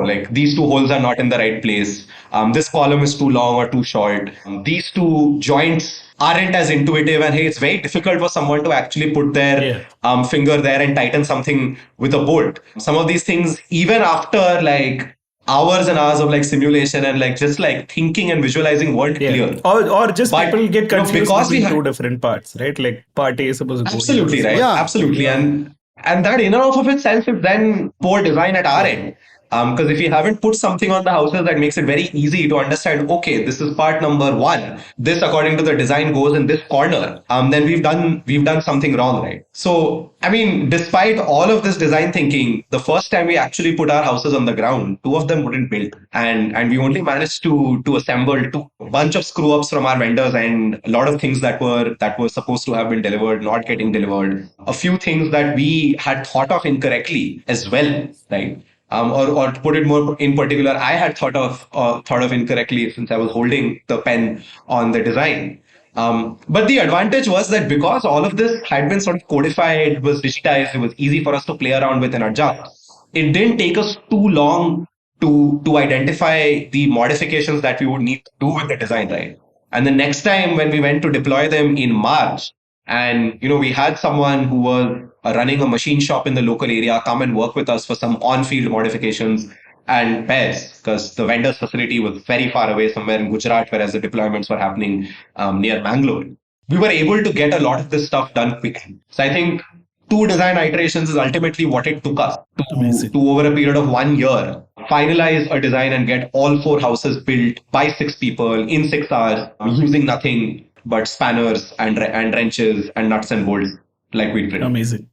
Like these 2 holes are not in the right place. This column is too long or too short. These 2 joints aren't as intuitive, and hey, it's very difficult for someone to actually put their finger there and tighten something with a bolt. Some of these things, even after like hours and hours of like simulation and like just like thinking and visualizing weren't clear. Or just people get confused between 2 different parts, right? Like part A is supposed to go absolutely right. Yeah, absolutely. And that in and of itself is then poor design at our end. Because if you haven't put something on the houses that makes it very easy to understand, okay, this is part number 1. This, according to the design, goes in this corner. Then we've done something wrong, right? So, I mean, despite all of this design thinking, the first time we actually put our houses on the ground, 2 of them wouldn't build, and we only managed to assemble a bunch of screw ups from our vendors and a lot of things that were supposed to have been delivered, not getting delivered. A few things that we had thought of incorrectly as well, right? Or to put it more in particular, I had thought of incorrectly since I was holding the pen on the design. But the advantage was that because all of this had been sort of codified, it was digitized, it was easy for us to play around with and adjust. It didn't take us too long to identify the modifications that we would need to do with the design, right? And the next time when we went to deploy them in March, and we had someone who was running a machine shop in the local area come and work with us for some on-field modifications and repairs, because the vendor's facility was very far away somewhere in Gujarat, whereas the deployments were happening near Bangalore. We were able to get a lot of this stuff done quickly. So I think 2 design iterations is ultimately what it took us to over a period of 1 year, finalize a design and get all 4 houses built by 6 people in 6 hours using nothing but spanners and wrenches and nuts and bolts like we did. Amazing.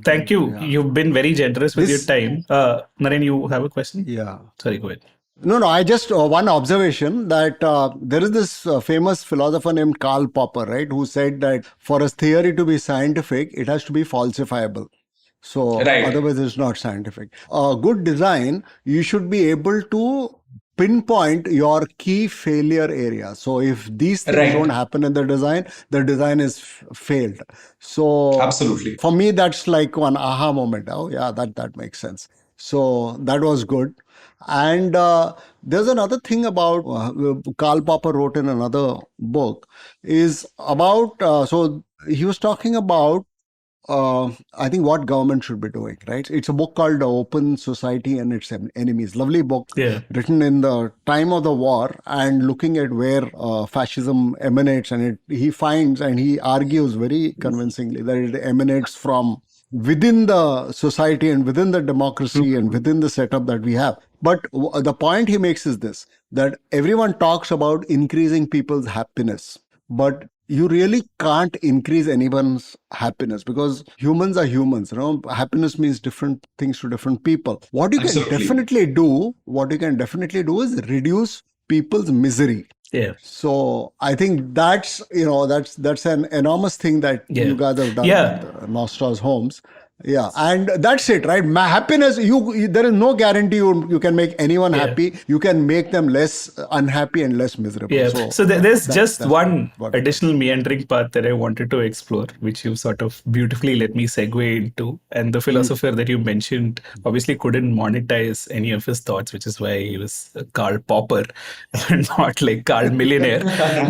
Thank you. Yeah. You've been very generous with your time. Naren, you have a question? Yeah. Sorry, go ahead. No, I just one observation that there is this famous philosopher named Karl Popper, right, who said that for a theory to be scientific, it has to be falsifiable. So otherwise it's not scientific. Good design, you should be able to pinpoint your key failure area. So if these things don't happen in the design is failed. So absolutely, for me, that's like one aha moment. Oh yeah, that makes sense. So that was good. And there's another thing about Karl Popper wrote in another book is about, so he was talking about I think what government should be doing, right? It's a book called The Open Society and Its Enemies. Lovely book, written in the time of the war and looking at where fascism emanates. And he finds and he argues very convincingly that it emanates from within the society and within the democracy and within the setup that we have. But the point he makes is this, that everyone talks about increasing people's happiness, but you really can't increase anyone's happiness because humans are humans. Happiness means different things to different people. What you can definitely do is reduce people's misery. Yeah. So I think that's an enormous thing that you guys have done with Nostra's Homes. Yeah, and that's it, right? My happiness, there is no guarantee you can make anyone happy. You can make them less unhappy and less miserable. Yeah. So there's just one additional meandering path that I wanted to explore, which you sort of beautifully let me segue into. And the philosopher that you mentioned obviously couldn't monetize any of his thoughts, which is why he was Karl Popper and not like Karl Millionaire.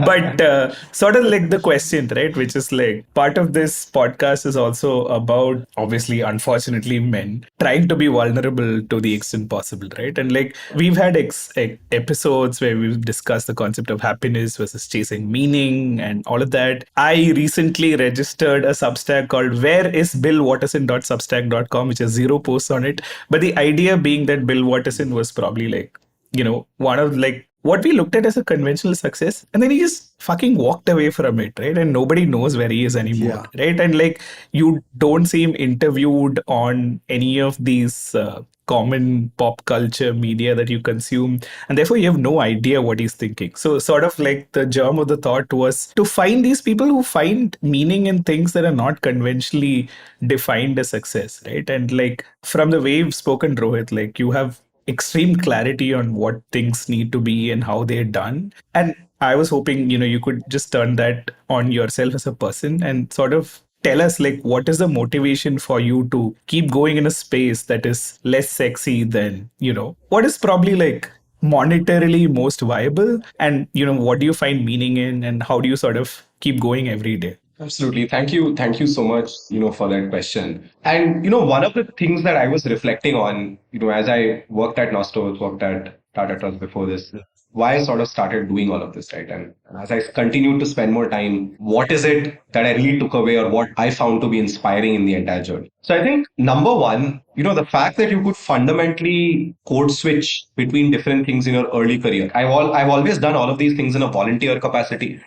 But sort of like the question, right? Which is like part of this podcast is also about obviously, unfortunately, men trying to be vulnerable to the extent possible, right? And like we've had episodes where we've discussed the concept of happiness versus chasing meaning and all of that. I recently registered a Substack called whereisbillwatterson.substack.com, which has 0 posts on it. But the idea being that Bill Watterson was probably like, one of like what we looked at as a conventional success, and then he just fucking walked away from it, right? And nobody knows where he is anymore, right? And like you don't see him interviewed on any of these common pop culture media that you consume, and therefore you have no idea what he's thinking. So sort of like the germ of the thought was to find these people who find meaning in things that are not conventionally defined as success, right? And like from the way you've spoken, Rohit, like you have extreme clarity on what things need to be and how they're done. And I was hoping, you could just turn that on yourself as a person and sort of tell us like what is the motivation for you to keep going in a space that is less sexy than, what is probably like monetarily most viable, and what do you find meaning in, and how do you sort of keep going every day? Absolutely. Thank you so much, for that question. And, one of the things that I was reflecting on, as I worked at Nostos, worked at Tata Trust before this, why I sort of started doing all of this, right? And as I continued to spend more time, what is it that I really took away or what I found to be inspiring in the entire journey? So I think number one, the fact that you could fundamentally code switch between different things in your early career. I've always done all of these things in a volunteer capacity.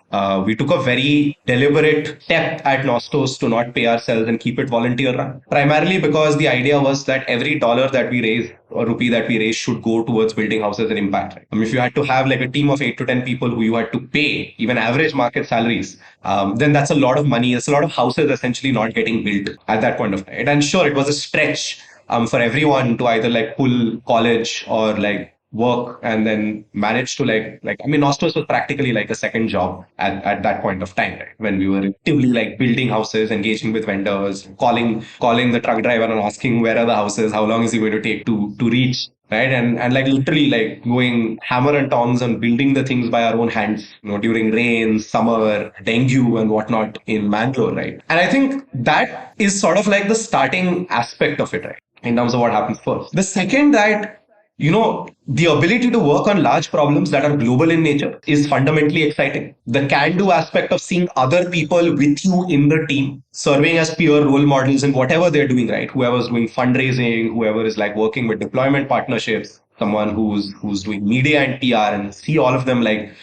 We took a very deliberate step at Nostos to not pay ourselves and keep it volunteer run. Primarily because the idea was that every dollar that we raise or rupee that we raise should go towards building houses and impact. Right? If you had to have like a team of 8 to 10 people who you had to pay even average market salaries, then that's a lot of money. It's a lot of houses essentially not getting built at that point of time. And sure, it was a stretch for everyone to either like pull college or like work and then manage to Nostos was practically like a second job at that point of time, right? When we were actively like building houses, engaging with vendors, calling the truck driver and asking where are the houses, how long is it going to take to reach, right? And like literally like going hammer and tongs and building the things by our own hands, during rain, summer, dengue and whatnot in Mangalore, right? And I think that is sort of like the starting aspect of it, right? In terms of what happens first. The second that, the ability to work on large problems that are global in nature is fundamentally exciting. The can-do aspect of seeing other people with you in the team, serving as peer role models in whatever they're doing, right? Whoever's doing fundraising, whoever is like working with deployment partnerships, someone who's doing media and PR, and see all of them like,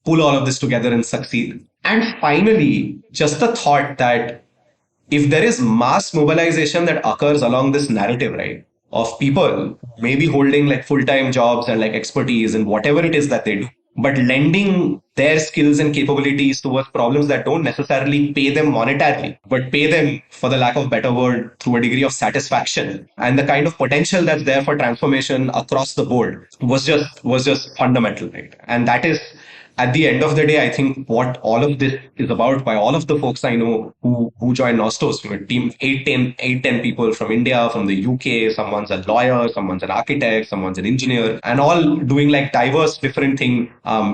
pull all of this together and succeed. And finally, just the thought that if there is mass mobilization that occurs along this narrative, right, of people maybe holding like full-time jobs and like expertise in whatever it is that they do, but lending their skills and capabilities towards problems that don't necessarily pay them monetarily, but pay them, for the lack of a better word, through a degree of satisfaction, and the kind of potential that's there for transformation across the board was just fundamental, right? And that is, at the end of the day, I think what all of this is about, by all of the folks I know who joined Nostos, a team 10 people from India, from the UK, someone's a lawyer, someone's an architect, someone's an engineer, and all doing like diverse different things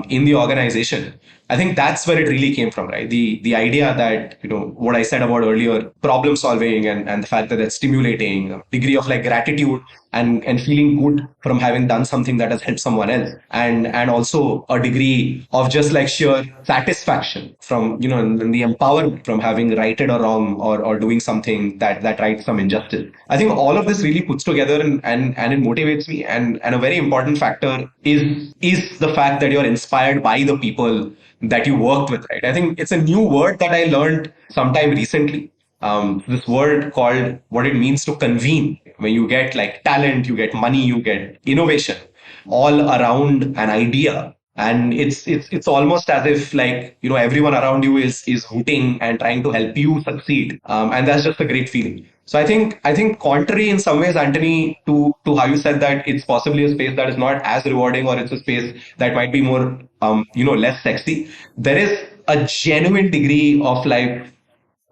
in the organization. I think that's where it really came from, right? The idea that, what I said about earlier, problem solving and the fact that it's stimulating, a degree of like gratitude and feeling good from having done something that has helped someone else. And also a degree of just like sheer satisfaction from, and the empowerment from having righted or wrong or doing something that rights some injustice. I think all of this really puts together and it motivates me. And a very important factor is the fact that you're inspired by the people that you worked with, right? I think it's a new word that I learned sometime recently. This word called what it means to convene. When you get like talent, you get money, you get innovation all around an idea. And it's almost as if like, everyone around you is hooting and trying to help you succeed. And that's just a great feeling. So I think contrary in some ways, Anthony, to how you said that it's possibly a space that is not as rewarding, or it's a space that might be more less sexy. There is a genuine degree of like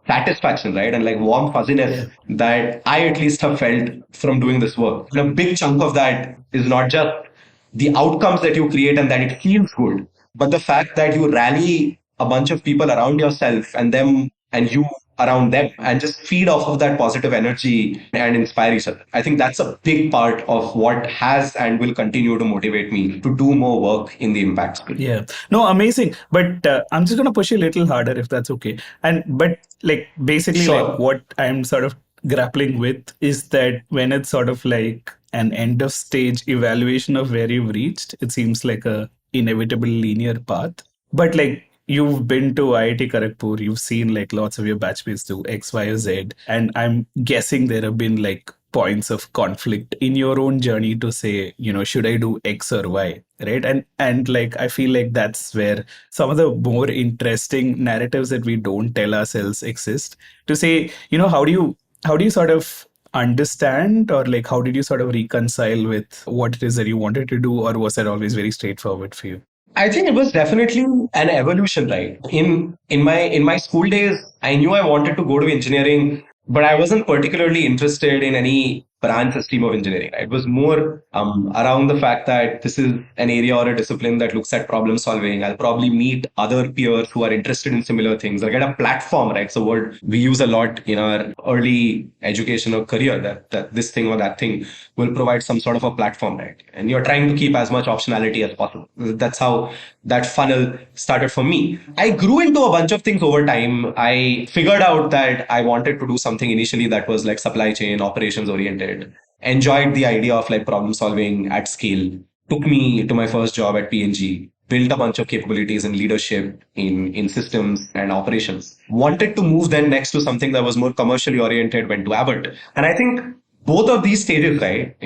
satisfaction, right? And like warm fuzziness that I at least have felt from doing this work. And a big chunk of that is not just the outcomes that you create and that it feels good, but the fact that you rally a bunch of people around yourself and them and you around them and just feed off of that positive energy and inspire each other. I think that's a big part of what has and will continue to motivate me to do more work in the impact space. Yeah, no, amazing. But I'm just going to push you a little harder if that's okay. But like basically, Sure. like what I'm sort of grappling with is that when it's sort of like an end of stage evaluation of where you've reached, it seems like a inevitable linear path. But like you've been to IIT Kharagpur, you've seen like lots of your batchmates do X, Y, or Z, and I'm guessing there have been like points of conflict in your own journey to say, should I do X or Y, right? And like I feel like that's where some of the more interesting narratives that we don't tell ourselves exist. To say, how do you sort of understand, or like how did you sort of reconcile with what it is that you wanted to do, or was that always very straightforward for you? I think it was definitely an evolution, right? In my school days, I knew I wanted to go to engineering, but I wasn't particularly interested in any branch stream of engineering. Right? It was more around the fact that this is an area or a discipline that looks at problem solving. I'll probably meet other peers who are interested in similar things. I'll get a platform, right? It's a word we use a lot in our early education or career, that this thing or that thing will provide some sort of a platform, right? And you're trying to keep as much optionality as possible. That's how that funnel started for me. I grew into a bunch of things over time. I figured out that I wanted to do something initially that was like supply chain operations oriented. Enjoyed the idea of like problem solving at scale. Took me to my first job at P&G. Built a bunch of capabilities in leadership, in systems and operations. Wanted to move then next to something that was more commercially oriented, went to Abbott. And I think both of these stages, right?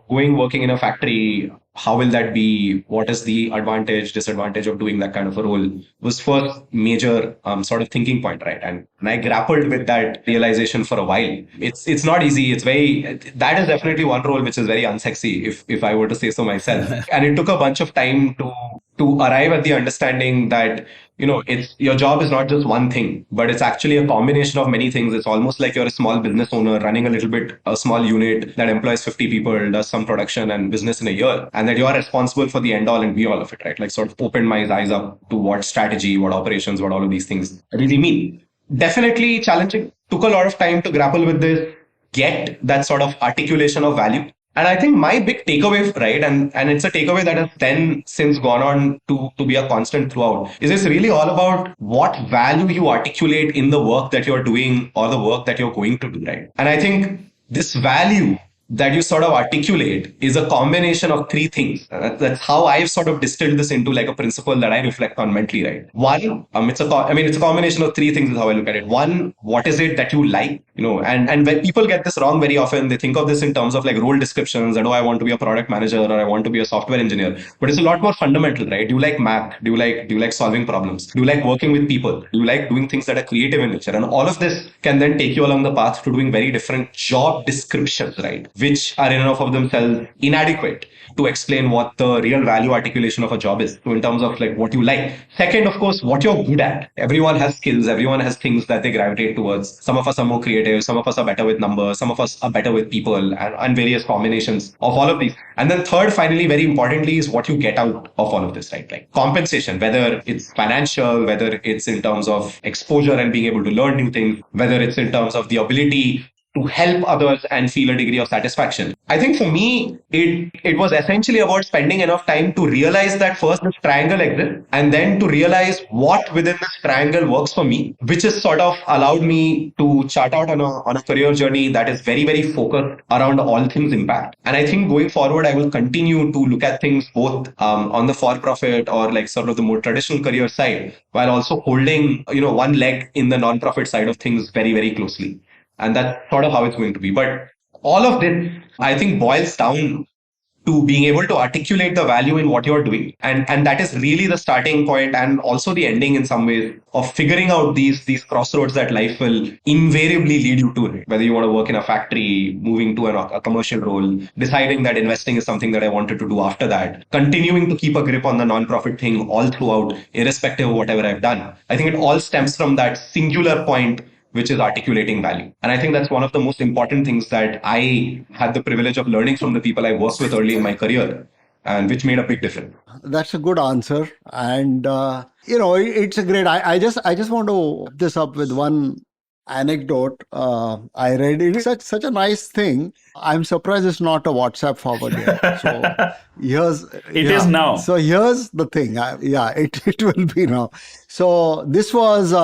Working in a factory, how will that be? What is the advantage, disadvantage of doing that kind of a role? Was first major sort of thinking point, right? And I grappled with that realization for a while. It's not easy. That is definitely one role which is very unsexy, if I were to say so myself. And it took a bunch of time to arrive at the understanding that it's your job is not just one thing, but it's actually a combination of many things. It's almost like you're a small business owner running a small unit that employs 50 people, does some production and business in a year, and that you are responsible for the end all and be all of it, right? Like sort of opened my eyes up to what strategy, what operations, what all of these things really mean. Definitely challenging. Took a lot of time to grapple with this, get that sort of articulation of value. And I think my big takeaway, right, and it's a takeaway that has then since gone on to be a constant throughout, is it's really all about what value you articulate in the work that you're doing or the work that you're going to do, right? And I think this value that you sort of articulate is a combination of three things. That's how I've sort of distilled this into like a principle that I reflect on mentally, right? One, it's a combination of three things is how I look at it. One, what is it that you like? And when people get this wrong very often, they think of this in terms of like role descriptions that, I want to be a product manager or I want to be a software engineer. But it's a lot more fundamental, right? Do you like math? Do you like solving problems? Do you like working with people? Do you like doing things that are creative in nature? And all of this can then take you along the path to doing very different job descriptions, right? which are in and of themselves inadequate to explain what the real value articulation of a job is. So in terms of like what you like. Second, of course, what you're good at. Everyone has skills. Everyone has things that they gravitate towards. Some of us are more creative. Some of us are better with numbers. Some of us are better with people and various combinations of all of these. And then third, finally, very importantly, is what you get out of all of this, right? Like compensation, whether it's financial, whether it's in terms of exposure and being able to learn new things, whether it's in terms of the ability to help others and feel a degree of satisfaction. I think for me, it was essentially about spending enough time to realize that first this triangle exists, and then to realize what within this triangle works for me, which has sort of allowed me to chart out on a career journey that is very, very focused around all things impact. And I think going forward, I will continue to look at things both on the for-profit or like sort of the more traditional career side, while also holding, one leg in the non-profit side of things very, very closely. And that's sort of how it's going to be. But all of this, I think, boils down to being able to articulate the value in what you're doing. And that is really the starting point and also the ending in some ways of figuring out these crossroads that life will invariably lead you to. Whether you want to work in a factory, moving to a commercial role, deciding that investing is something that I wanted to do after that, continuing to keep a grip on the nonprofit thing all throughout, irrespective of whatever I've done. I think it all stems from that singular point, which is articulating value. And I think that's one of the most important things that I had the privilege of learning from the people I worked with early in my career, and which made a big difference. That's a good answer. And, it's a great, I just want to wrap this up with one anecdote. I read it. It's such a nice thing. I'm surprised it's not a WhatsApp forward yet. So it is now. So here's the thing. It will be now. So this was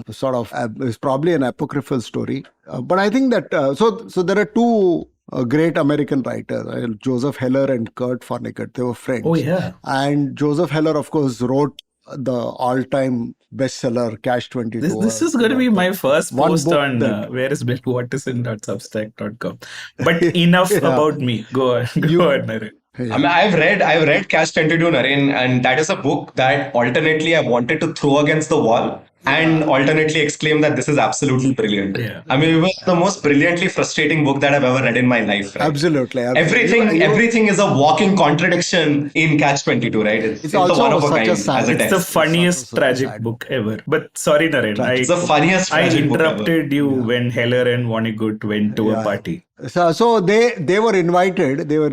it's probably an apocryphal story. But I think that, so there are two great American writers, Joseph Heller and Kurt Vonnegut. They were friends. Oh, yeah. And Joseph Heller, of course, wrote the all-time bestseller Cash 22. This is going to be my first post on whereiswhatisint.substack.com. But enough about me. Go on, Naren. Yeah. I mean, I've read Cash 22, Naren, and that is a book that alternately I wanted to throw against the wall and alternately exclaim that this is absolutely brilliant. Yeah. I mean, it was the most brilliantly frustrating book that I've ever read in my life. Right? Absolutely. Everything is a walking contradiction in Catch 22, right? It's also one of a kind as a text. It's the funniest tragic book ever. But sorry, Naren, it's the funniest tragic book ever. I interrupted you when Heller and Vonnegut went to a party. So they were invited to a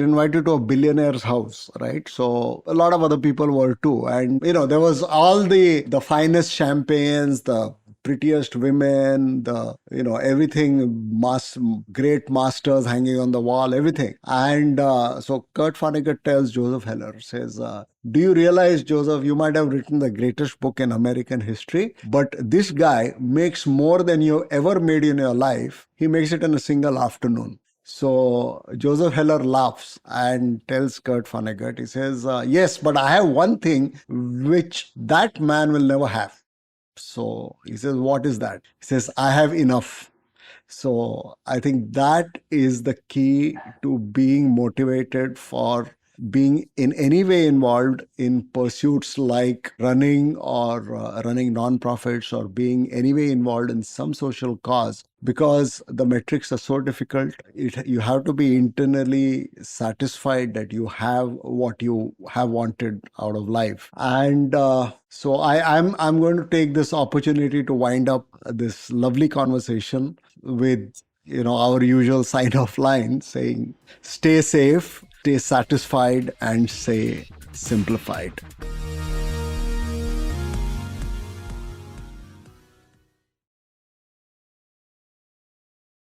billionaire's house, right? So a lot of other people were too. And, there was all the finest champagnes, the prettiest women, everything, great masters hanging on the wall, everything. And so Kurt Vonnegut tells Joseph Heller, says, do you realize, Joseph, you might have written the greatest book in American history, but this guy makes more than you ever made in your life. He makes it in a single afternoon. So Joseph Heller laughs and tells Kurt Vonnegut, he says, yes, but I have one thing which that man will never have. So he says, what is that? He says, I have enough. So I think that is the key to being motivated for being in any way involved in pursuits like running or running nonprofits or being any way involved in some social cause, because the metrics are so difficult. You have to be internally satisfied that you have what you have wanted out of life. And so I'm going to take this opportunity to wind up this lovely conversation with our usual sign-off line saying, stay safe, stay satisfied, and stay simplified.